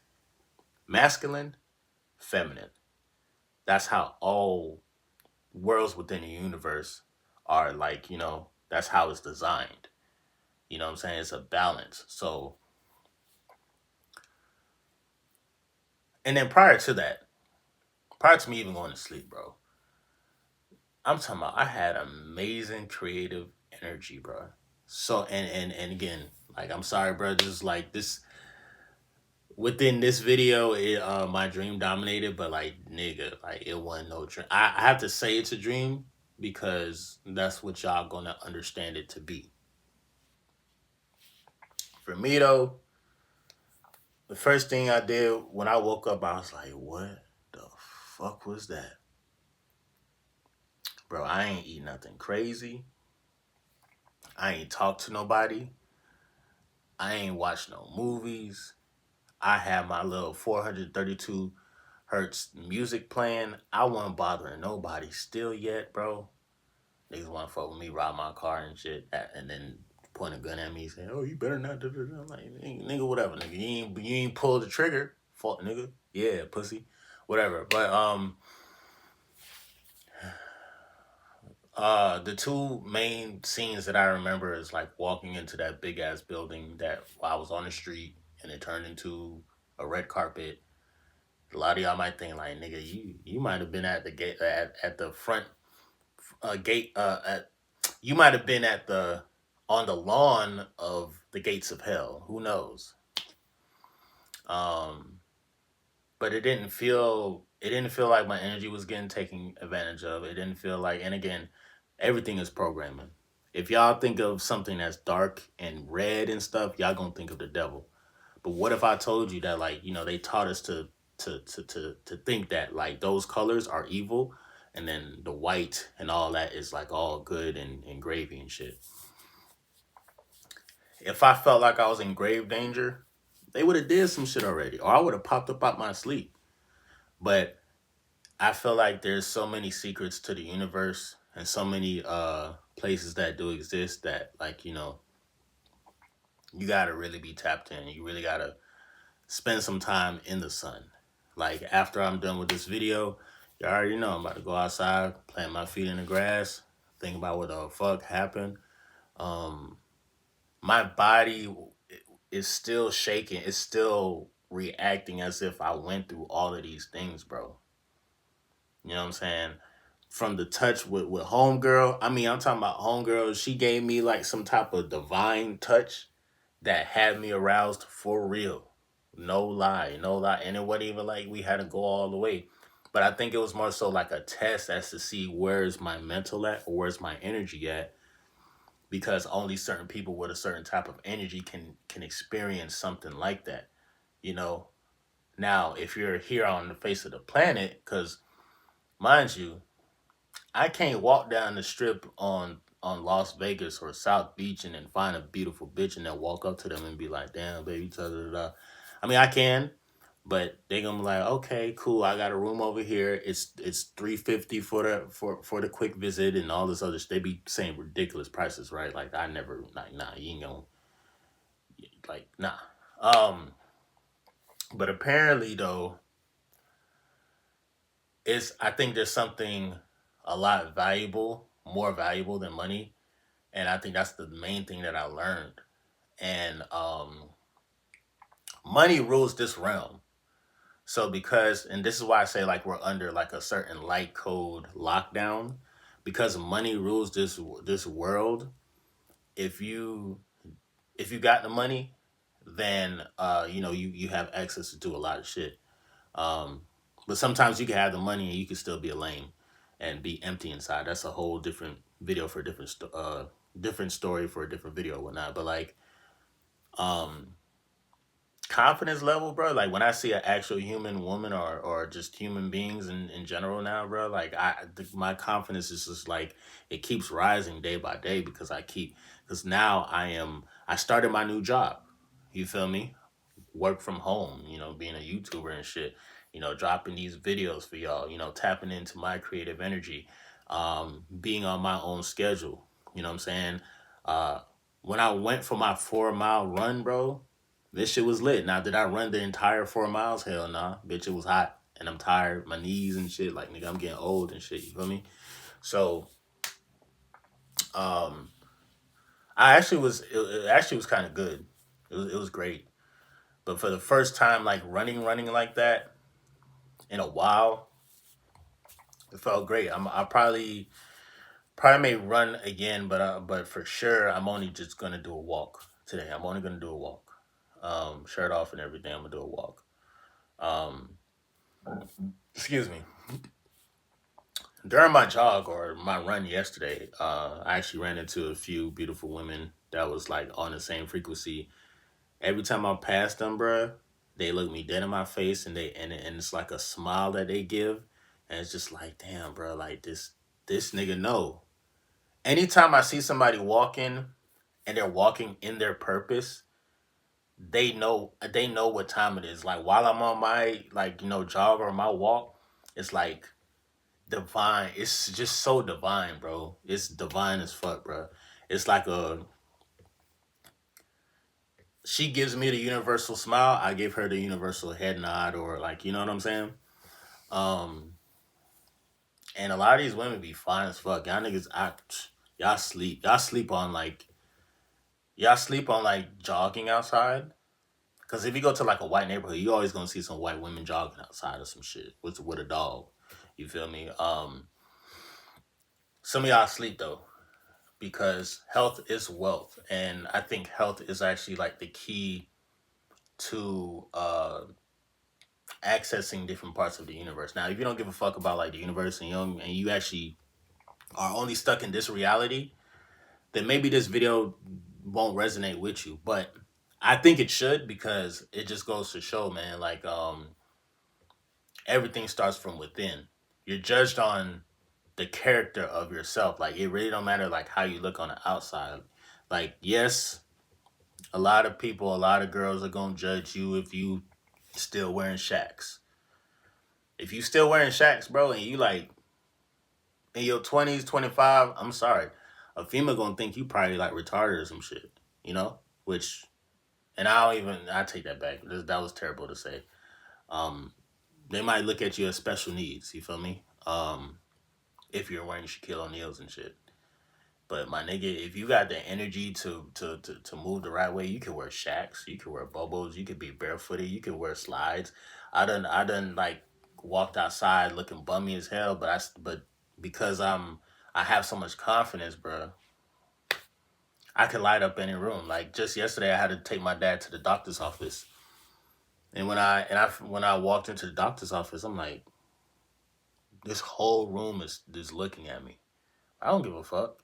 masculine, feminine. That's how all worlds within the universe are, like, you know, that's how it's designed. You know what I'm saying? It's a balance. So, and then prior to that, prior to me even going to sleep, bro, I'm talking about I had amazing creative energy, bro. So, and again, like, I'm sorry, bro, just like this within this video, my dream dominated, but like, nigga, like, it wasn't no dream. I have to say it's a dream because that's what y'all gonna understand it to be. For me though, the first thing I did when I woke up, I was like, what the fuck was that? Bro, I ain't eat nothing crazy. I ain't talk to nobody. I ain't watch no movies. I had my little 432 hertz music playing. I wasn't bothering nobody still yet, bro. Niggas want to fuck with me, rob my car and shit, and then point a gun at me saying, "Oh, you better not." I'm like, nigga, whatever, nigga. You ain't pull the trigger, fuck, nigga. Yeah, pussy, whatever. But the two main scenes that I remember is like walking into that big ass building that I was on the street and it turned into a red carpet. A lot of y'all might think like, nigga, you might have been at the gate at the front gate at you might have been at the on the lawn of the gates of hell. Who knows? Um, but it didn't feel like my energy was getting taken advantage of. It didn't feel like, and again, everything is programming. If y'all think of something that's dark and red and stuff, y'all gonna think of the devil. But what if I told you that, like, you know, they taught us to think that like those colors are evil, and then the white and all that is like all good and gravy and shit. If I felt like I was in grave danger, they would have did some shit already, or I would have popped up out my sleep. But I feel like there's so many secrets to the universe and so many places that do exist that, like, you gotta really be tapped in. You really gotta spend some time in the sun. Like after I'm done with this video, you already know I'm about to go outside, plant my feet in the grass, think about what the fuck happened. Um, my body is still shaking. It's still reacting as if I went through all of these things, bro. You know what I'm saying? From the touch with homegirl. I mean, I'm talking about homegirl. She gave me like some type of divine touch that had me aroused for real. No lie, no lie. And it wasn't even like we had to go all the way. But I think it was more so like a test as to see where's my mental at or where's my energy at. Because only certain people with a certain type of energy can experience something like that. You know. Now, if you're here on the face of the planet, because mind you, I can't walk down the strip on Las Vegas or South Beach and then find a beautiful bitch and then walk up to them and be like, "Damn, baby, da da da." I mean, I can, but they gonna be like, "Okay, cool. I got a room over here. It's $350 for the quick visit and all this other." They be saying ridiculous prices, right? Like I never like nah, you ain't gonna like nah. Um, but apparently though, it's I think there's something a lot valuable, more valuable than money. And I think that's the main thing that I learned. And money rules this realm. So because, and this is why I say like we're under like a certain light code lockdown, because money rules this world. If you if you got the money, then you have access to do a lot of shit. Um, but sometimes you can have the money and you can still be a lame and be empty inside. That's a whole different video for a different story for a different video or whatnot. But like um confidence level, bro, like when I see an actual human woman or just human beings in general now, bro, like my confidence is just like it keeps rising day by day because now I started my new job. You feel me? Work from home, being a YouTuber and shit, dropping these videos for y'all, tapping into my creative energy, being on my own schedule. You know what I'm saying? Uh, when I went for my 4 mile run, bro, this shit was lit. Now, did I run the entire 4 miles? Hell nah. Bitch, it was hot. And I'm tired. My knees and shit. Like, nigga, I'm getting old and shit. You feel me? So, um, it actually was kind of good. It was great. But for the first time, like running like that in a while, it felt great. I probably may run again, but for sure, I'm only just gonna do a walk today. I'm only gonna do a walk. Shirt off and everything. I'm gonna do a walk. Um, excuse me. During my jog or my run yesterday, I actually ran into a few beautiful women that was like on the same frequency. Every time I pass them, bruh, they look me dead in my face and it's like a smile that they give, and it's just like, damn, bro, like this nigga know. Anytime I see somebody walking and they're walking in their purpose, they know what time it is. Like while I'm on my like jog or my walk, it's like divine. It's just so divine, bro. It's divine as fuck, bro. It's like she gives me the universal smile. I give her the universal head nod, or like you know what I'm saying. Um, and a lot of these women be fine as fuck. Y'all niggas, y'all sleep on like jogging outside. Cause if you go to like a white neighborhood, you always gonna see some white women jogging outside or some shit with a dog. You feel me? Some of y'all sleep though, because health is wealth, and I think health is actually like the key to accessing different parts of the universe. Now, if you don't give a fuck about like the universe and you actually are only stuck in this reality, then maybe this video won't resonate with you. But I think it should, because it just goes to show, man, like everything starts from within. You're judged on the character of yourself. Like it really don't matter like how you look on the outside. Like yes, a lot of people, a lot of girls are gonna judge you if you still wearing shacks. If you still wearing Shacks, bro, and you like in your 20s, 25, I'm sorry. A female gonna think you probably like retarded or some shit, you know? Which, and I take that back. That was terrible to say. Um, they might look at you as special needs, you feel me? If you're wearing Shaquille O'Neal's and shit. But my nigga, if you got the energy to move the right way, you can wear Shacks, you can wear bubbles, you could be barefooted, you can wear slides. I done like walked outside looking bummy as hell, but because I have so much confidence, bro. I can light up any room. Like just yesterday, I had to take my dad to the doctor's office, and when I walked into the doctor's office, I'm like, this whole room is looking at me. I don't give a fuck.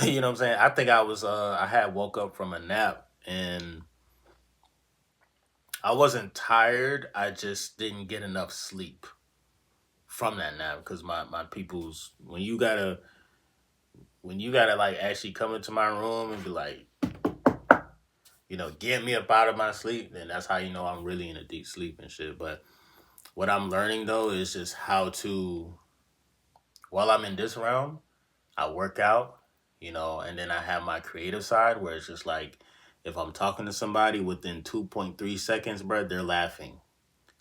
You know what I'm saying? I think I had woke up from a nap and I wasn't tired. I just didn't get enough sleep from that nap because my people's when you gotta like actually come into my room and be like, get me up out of my sleep, then that's how you know I'm really in a deep sleep and shit. But what I'm learning though is just how to, while I'm in this realm, I work out, and then I have my creative side where it's just like if I'm talking to somebody within 2.3 seconds, bro, they're laughing.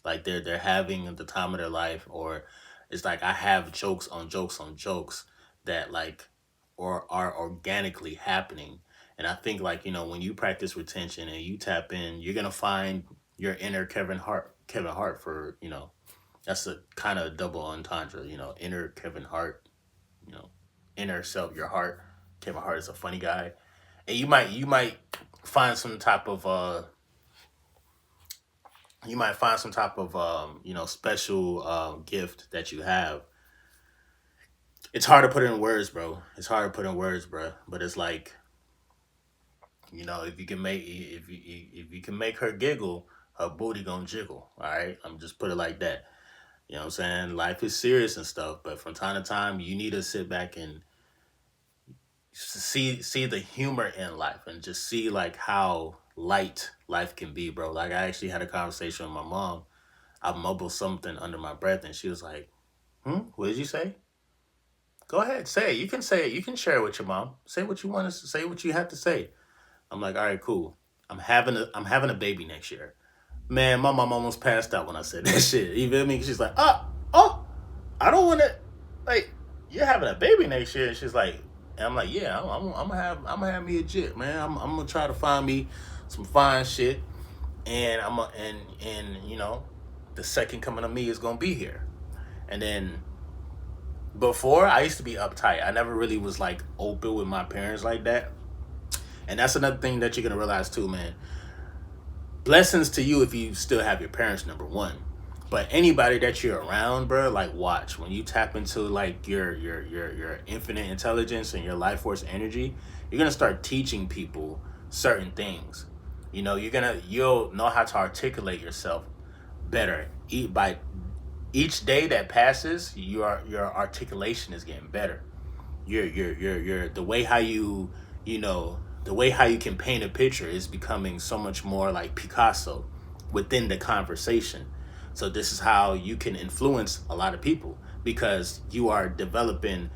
Like they're having the time of their life, or it's like I have jokes on jokes on jokes that like or are organically happening. And I think like, when you practice retention and you tap in, you're gonna find your inner Kevin Hart for, that's a kind of double entendre, inner Kevin Hart, you know, inner self, your heart. Kevin Hart is a funny guy. And you might find some type of special gift that you have. It's hard to put in words, bro. It's hard to put in words, bro. But it's like, if you can make her giggle, her booty gonna jiggle. All right, I'm just put it like that. You know what I'm saying? Life is serious and stuff, but from time to time, you need to sit back and see the humor in life and just see like how light life can be, bro. Like I actually had a conversation with my mom. I mumbled something under my breath, and she was like, What did you say? Go ahead, say it. You can say it. You can share it with your mom. Say what you want to say. What you have to say." I'm like, "All right, cool. I'm having a baby next year." Man, my mom almost passed out when I said that shit. You feel me? She's like, "Oh, I don't want to. Like, you're having a baby next year." And she's like, and I'm like, "Yeah, I'm gonna have me a jit, man. I'm gonna try to find me some fine shit, and the second coming of me is gonna be here." And then before, I used to be uptight. I never really was like open with my parents like that. And that's another thing that you're gonna realize too, man. Blessings to you if you still have your parents, number one. But anybody that you're around, bro, like watch when you tap into like your infinite intelligence and your life force energy, you're gonna start teaching people certain things. You'll know how to articulate yourself better. By each day that passes, your articulation is getting better. Your the way how you know the way how you can paint a picture is becoming so much more like Picasso within the conversation. So this is how you can influence a lot of people because you're developing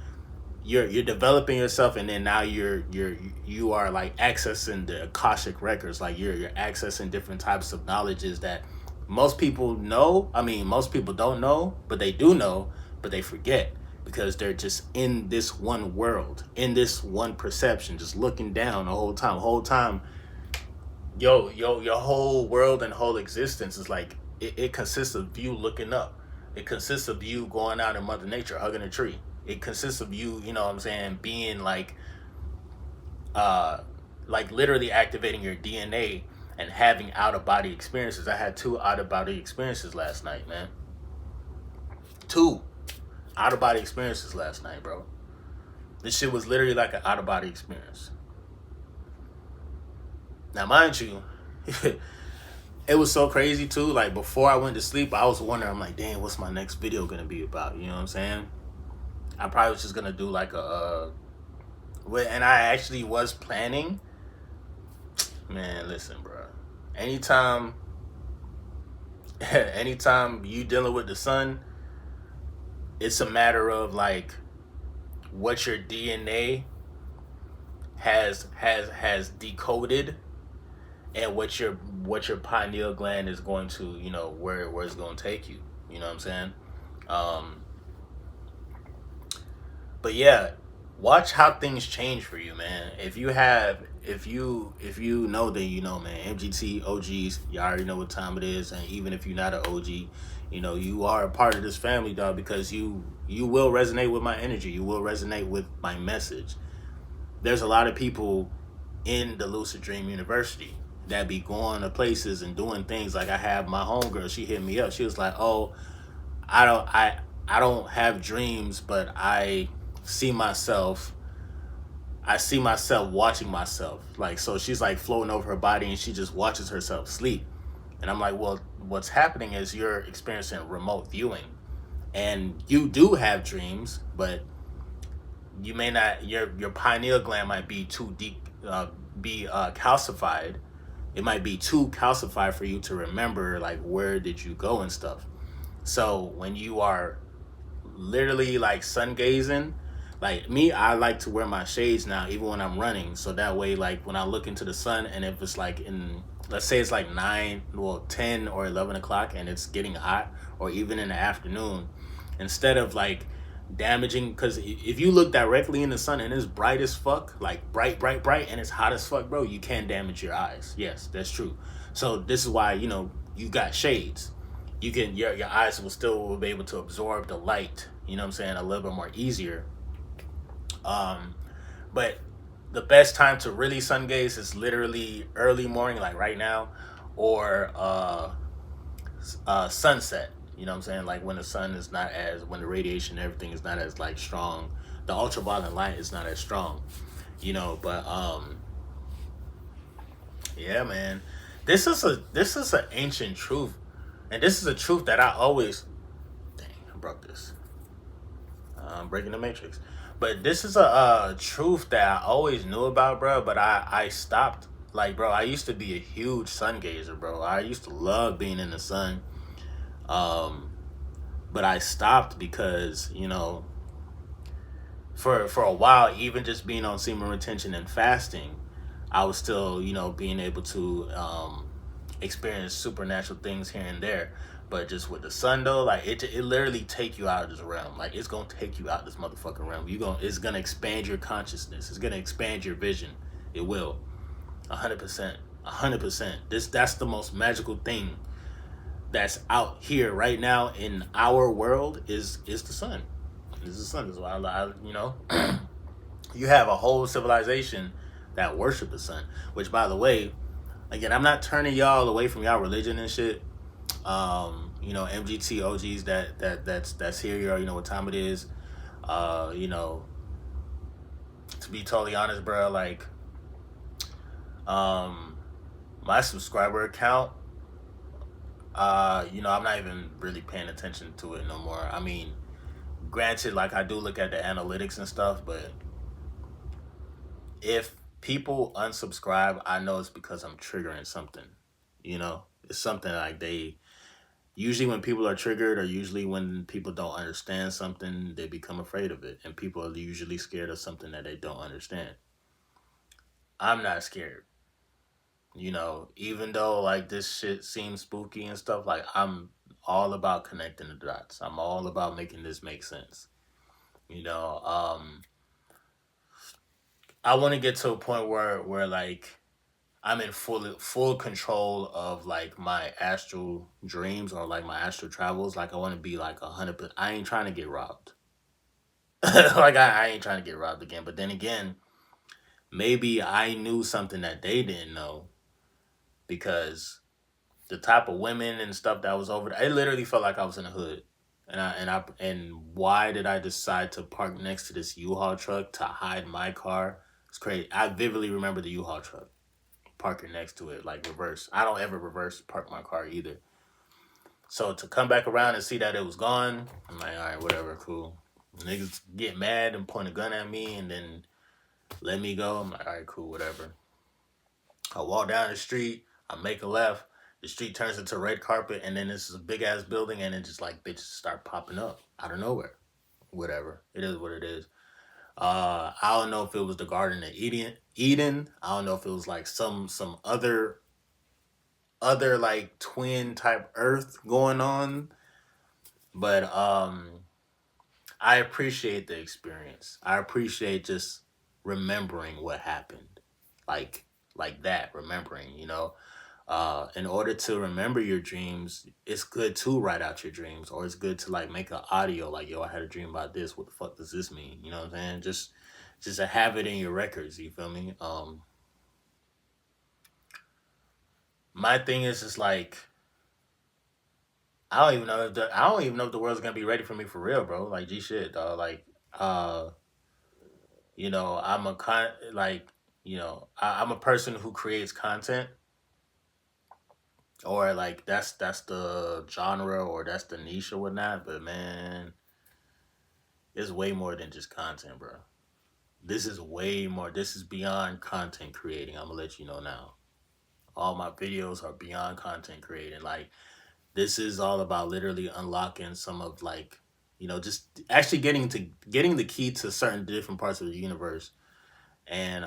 yourself, and then now you are like accessing the Akashic records. Like you're accessing different types of knowledges that most people know. I mean, most people don't know, but they do know, but they forget because they're just in this one world, in this one perception, just looking down the whole time. Whole time, your whole world and whole existence is like it consists of you looking up. It consists of you going out in Mother Nature, hugging a tree. It consists of you, you know what I'm saying, being like literally activating your DNA and having out of body experiences. I had 2 out of body experiences last night, man. 2 out of body experiences last night, bro. This shit was literally like an out of body experience. Now, mind you, it was so crazy too. Like before I went to sleep, I was wondering, I'm like, damn, what's my next video gonna be about? You know what I'm saying? I probably was just gonna do like and I actually was planning. Man, listen, bro. Anytime you dealing with the sun, it's a matter of like what your DNA has decoded, and what your pineal gland is going to, where it's going to take you. You know what I'm saying? Um, but yeah, watch how things change for you, man. If you know that, man, MGT OGs, you already know what time it is, and even if you're not an OG, you are a part of this family, dog, because you will resonate with my energy. You will resonate with my message. There's a lot of people in the Lucid Dream University that be going to places and doing things. Like, I have my homegirl, she hit me up. She was like, "Oh, I don't I I don't have dreams, but see myself I see myself watching myself." Like, so she's like floating over her body and she just watches herself sleep. And I'm like, "Well, what's happening is you're experiencing remote viewing. And you do have dreams, but you may not your pineal gland might be too deep, be calcified. It might be too calcified for you to remember, like, where did you go and stuff. So when you are literally like sun gazing, like me, I like to wear my shades now even when I'm running, so that way, like, when I look into the sun, and if it's like in, let's say it's like 9, well, 10 or 11 o'clock and it's getting hot, or even in the afternoon, instead of like damaging, because if you look directly in the sun and it's bright as fuck, like bright, bright, bright, and it's hot as fuck, bro, you can damage your eyes. Yes, that's true. So this is why, you got shades. You can, your eyes will be able to absorb the light, you know what I'm saying, a little bit more easier. um but the best time to really sun gaze is literally early morning, like right now, or sunset. You know what I'm saying? Like when the sun is not as, when the radiation and everything is not as like strong, the ultraviolet light is not as strong. But yeah, man, this is an ancient truth, and this is a truth that I always, dang, I broke this. I'm breaking the matrix. But this is a truth that I always knew about, bro. But I stopped. Like, bro, I used to be a huge sun gazer, bro. I used to love being in the sun. Um, but I stopped because, for a while, even just being on semen retention and fasting, I was still, being able to experience supernatural things here and there. But just with the sun, though, like, it literally take you out of this realm. Like, it's gonna take you out this motherfucking realm. It's gonna expand your consciousness. It's gonna expand your vision. It will, 100%, 100%. That's the most magical thing that's out here right now in our world, is the sun. Is the sun. Is why you have a whole civilization that worship the sun. Which, by the way, again, I'm not turning y'all away from y'all religion and shit. MGT OGs that's here, you already know what time it is. Uh, you know, to be totally honest, bro, like, um, my subscriber account, I'm not even really paying attention to it no more. I mean, granted, like, I do look at the analytics and stuff, but if people unsubscribe, I know it's because I'm triggering something. It's something like they, usually when people are triggered, or usually when people don't understand something, they become afraid of it. And people are usually scared of something that they don't understand. I'm not scared. Even though like this shit seems spooky and stuff, like, I'm all about connecting the dots. I'm all about making this make sense. You know, um, I want to get to a point where like I'm in full control of like my astral dreams, or like my astral travels. Like, I want to be like 100%. I ain't trying to get robbed. Like, I ain't trying to get robbed again. But then again, maybe I knew something that they didn't know, because the type of women and stuff that was over there, it literally felt like I was in the hood. And why did I decide to park next to this U-Haul truck to hide my car? It's crazy. I vividly remember the U-Haul truck parking next to it, like reverse. I don't ever reverse park my car either. So to come back around and see that it was gone, I'm like, all right, whatever, cool. Niggas get mad and point a gun at me and then let me go. I'm like, all right, cool, whatever. I walk down the street, I make a left, the street turns into red carpet, and then this is a big ass building, and then just like bitches start popping up out of nowhere. whatever. It is what it is. I don't know if it was the Garden of Eden. I don't know if it was like some other like twin type Earth going on, but I appreciate the experience. I appreciate just remembering what happened, like like that. Remembering, in order to remember your dreams, it's good to write out your dreams, or it's good to like make an audio like, yo, I had a dream about this. What the fuck does this mean? You know what I'm saying? Just to have it in your records. You feel me? My thing is just like I don't even know if the world's gonna be ready for me for real, bro. Like G shit, dog. Like uh, I'm a like I'm a person who creates content, or like that's the genre or that's the niche or whatnot. But man, it's way more than just content, bro. This is way more. This is beyond content creating. I'm gonna let you know now. All my videos are beyond content creating. Like this is all about literally unlocking some of like, just actually getting the key to certain different parts of the universe, and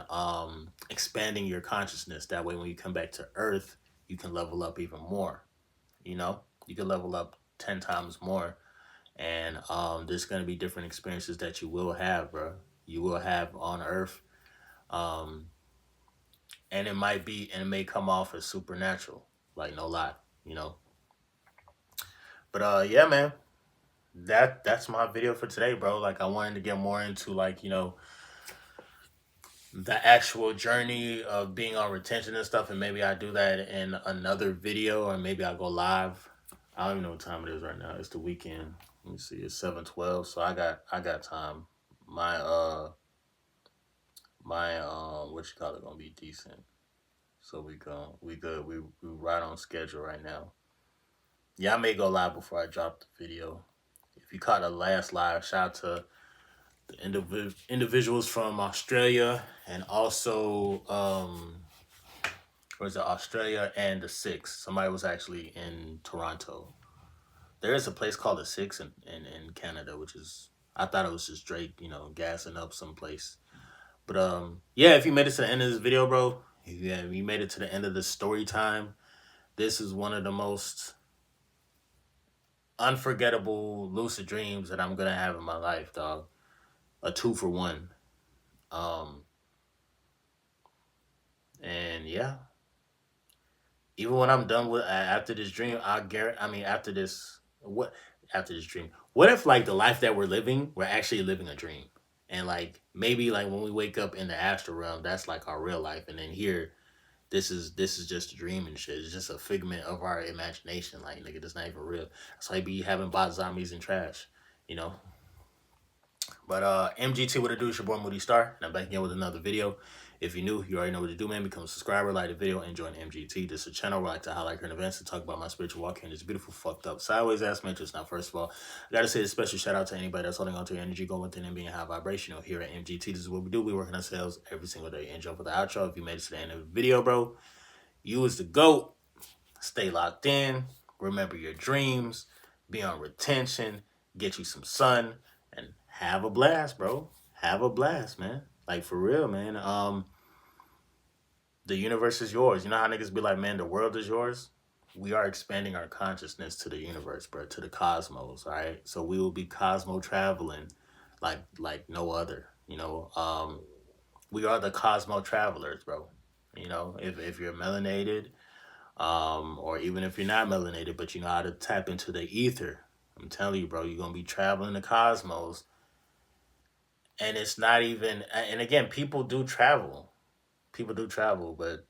expanding your consciousness. That way, when you come back to Earth, you can level up even more. You can level up 10 times more, and there's gonna be different experiences that you will have, bro. You will have on Earth, um, and it may come off as supernatural, like no lie, you know. But yeah, man, that's my video for today, bro. Like I wanted to get more into like the actual journey of being on retention and stuff, and maybe I do that in another video, or maybe I go live. I don't even know what time it is right now. It's the weekend. Let me see. It's 7:12, so I got time. My what you call it gonna be decent. So we good. We right on schedule right now. Yeah, I may go live before I drop the video. If you caught the last live, shout out to the individuals from Australia, and also was it Australia and the Six. Somebody was actually in Toronto. There is a place called the Six in Canada, which is, I thought it was just Drake, gassing up someplace. But yeah, if you made it to the end of this video, bro, yeah, you made it to the end of the story time. This is one of the most unforgettable lucid dreams that I'm gonna have in my life, dog. A 2 for 1. Um, and yeah, even when I'm done with after this dream, I guarantee. I mean, after this dream? What if like the life that we're living, we're actually living a dream, and like maybe like when we wake up in the astral realm, that's like our real life, and then here, this is just a dream and shit. It's just a figment of our imagination. Like nigga, that's not even real. That's why I be having bot zombies and trash, you know. But MGT, what it do? It's your boy Moody Star, and I'm back again with another video. If you're new, you already know what to do, man. Become a subscriber, like the video, and join MGT. This is a channel where I like to highlight current events and talk about my spiritual walk here in this beautiful, fucked up, sideways ass matrix. Now, first of all, I gotta say a special shout out to anybody that's holding on to your energy, going within and being high vibrational. Here at MGT, this is what we do. We work on ourselves every single day. And jump for the outro. If you made it to the end of the video, bro, you is the GOAT. Stay locked in. Remember your dreams. Be on retention. Get you some sun. And have a blast, bro. Have a blast, man. Like for real, man. The universe is yours. You know how niggas be like, man, the world is yours? We are expanding our consciousness to the universe, bro, to the cosmos, all right? So we will be cosmo traveling like no other. We are the cosmo travelers, bro. If you're melanated, or even if you're not melanated, but you know how to tap into the ether. I'm telling you, bro, you're gonna be traveling the cosmos, and it's not even. And again, people do travel, but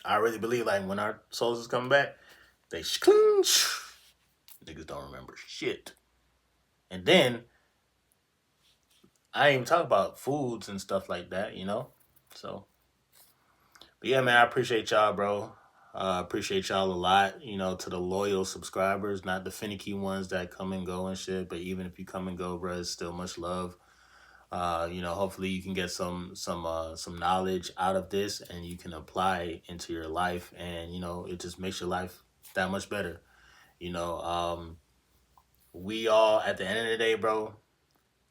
I really believe like when our souls is coming back, they niggas don't remember shit. And then I ain't even talk about foods and stuff like that. So, but yeah, man, I appreciate y'all, bro. Appreciate y'all a lot, to the loyal subscribers, not the finicky ones that come and go and shit. But even if you come and go, bro, it's still much love. Hopefully you can get some knowledge out of this, and you can apply it into your life, and it just makes your life that much better. You know, We all, at the end of the day, bro,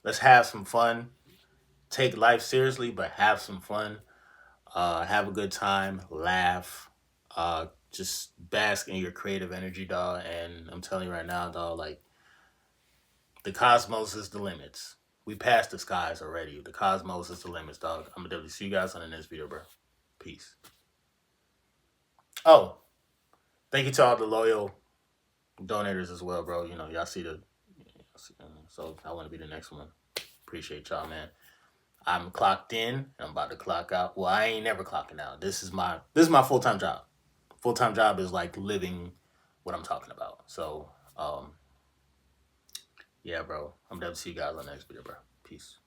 let's have some fun. Take life seriously, but have some fun. Have a good time, laugh, just bask in your creative energy, dog. And I'm telling you right now, dog, like the cosmos is the limits. We passed the skies already. The cosmos is the limits, dog. I'm gonna definitely see you guys on the next video, bro. Peace. Oh, thank you to all the loyal donators as well, bro. You know, y'all see the. So I want to be the next one. Appreciate y'all, man. I'm clocked in. I'm about to clock out. Well, I ain't never clocking out. This is my full time job. Full time job is like living what I'm talking about. So, yeah, bro. I'm definitely see you guys on the next video, bro. Peace.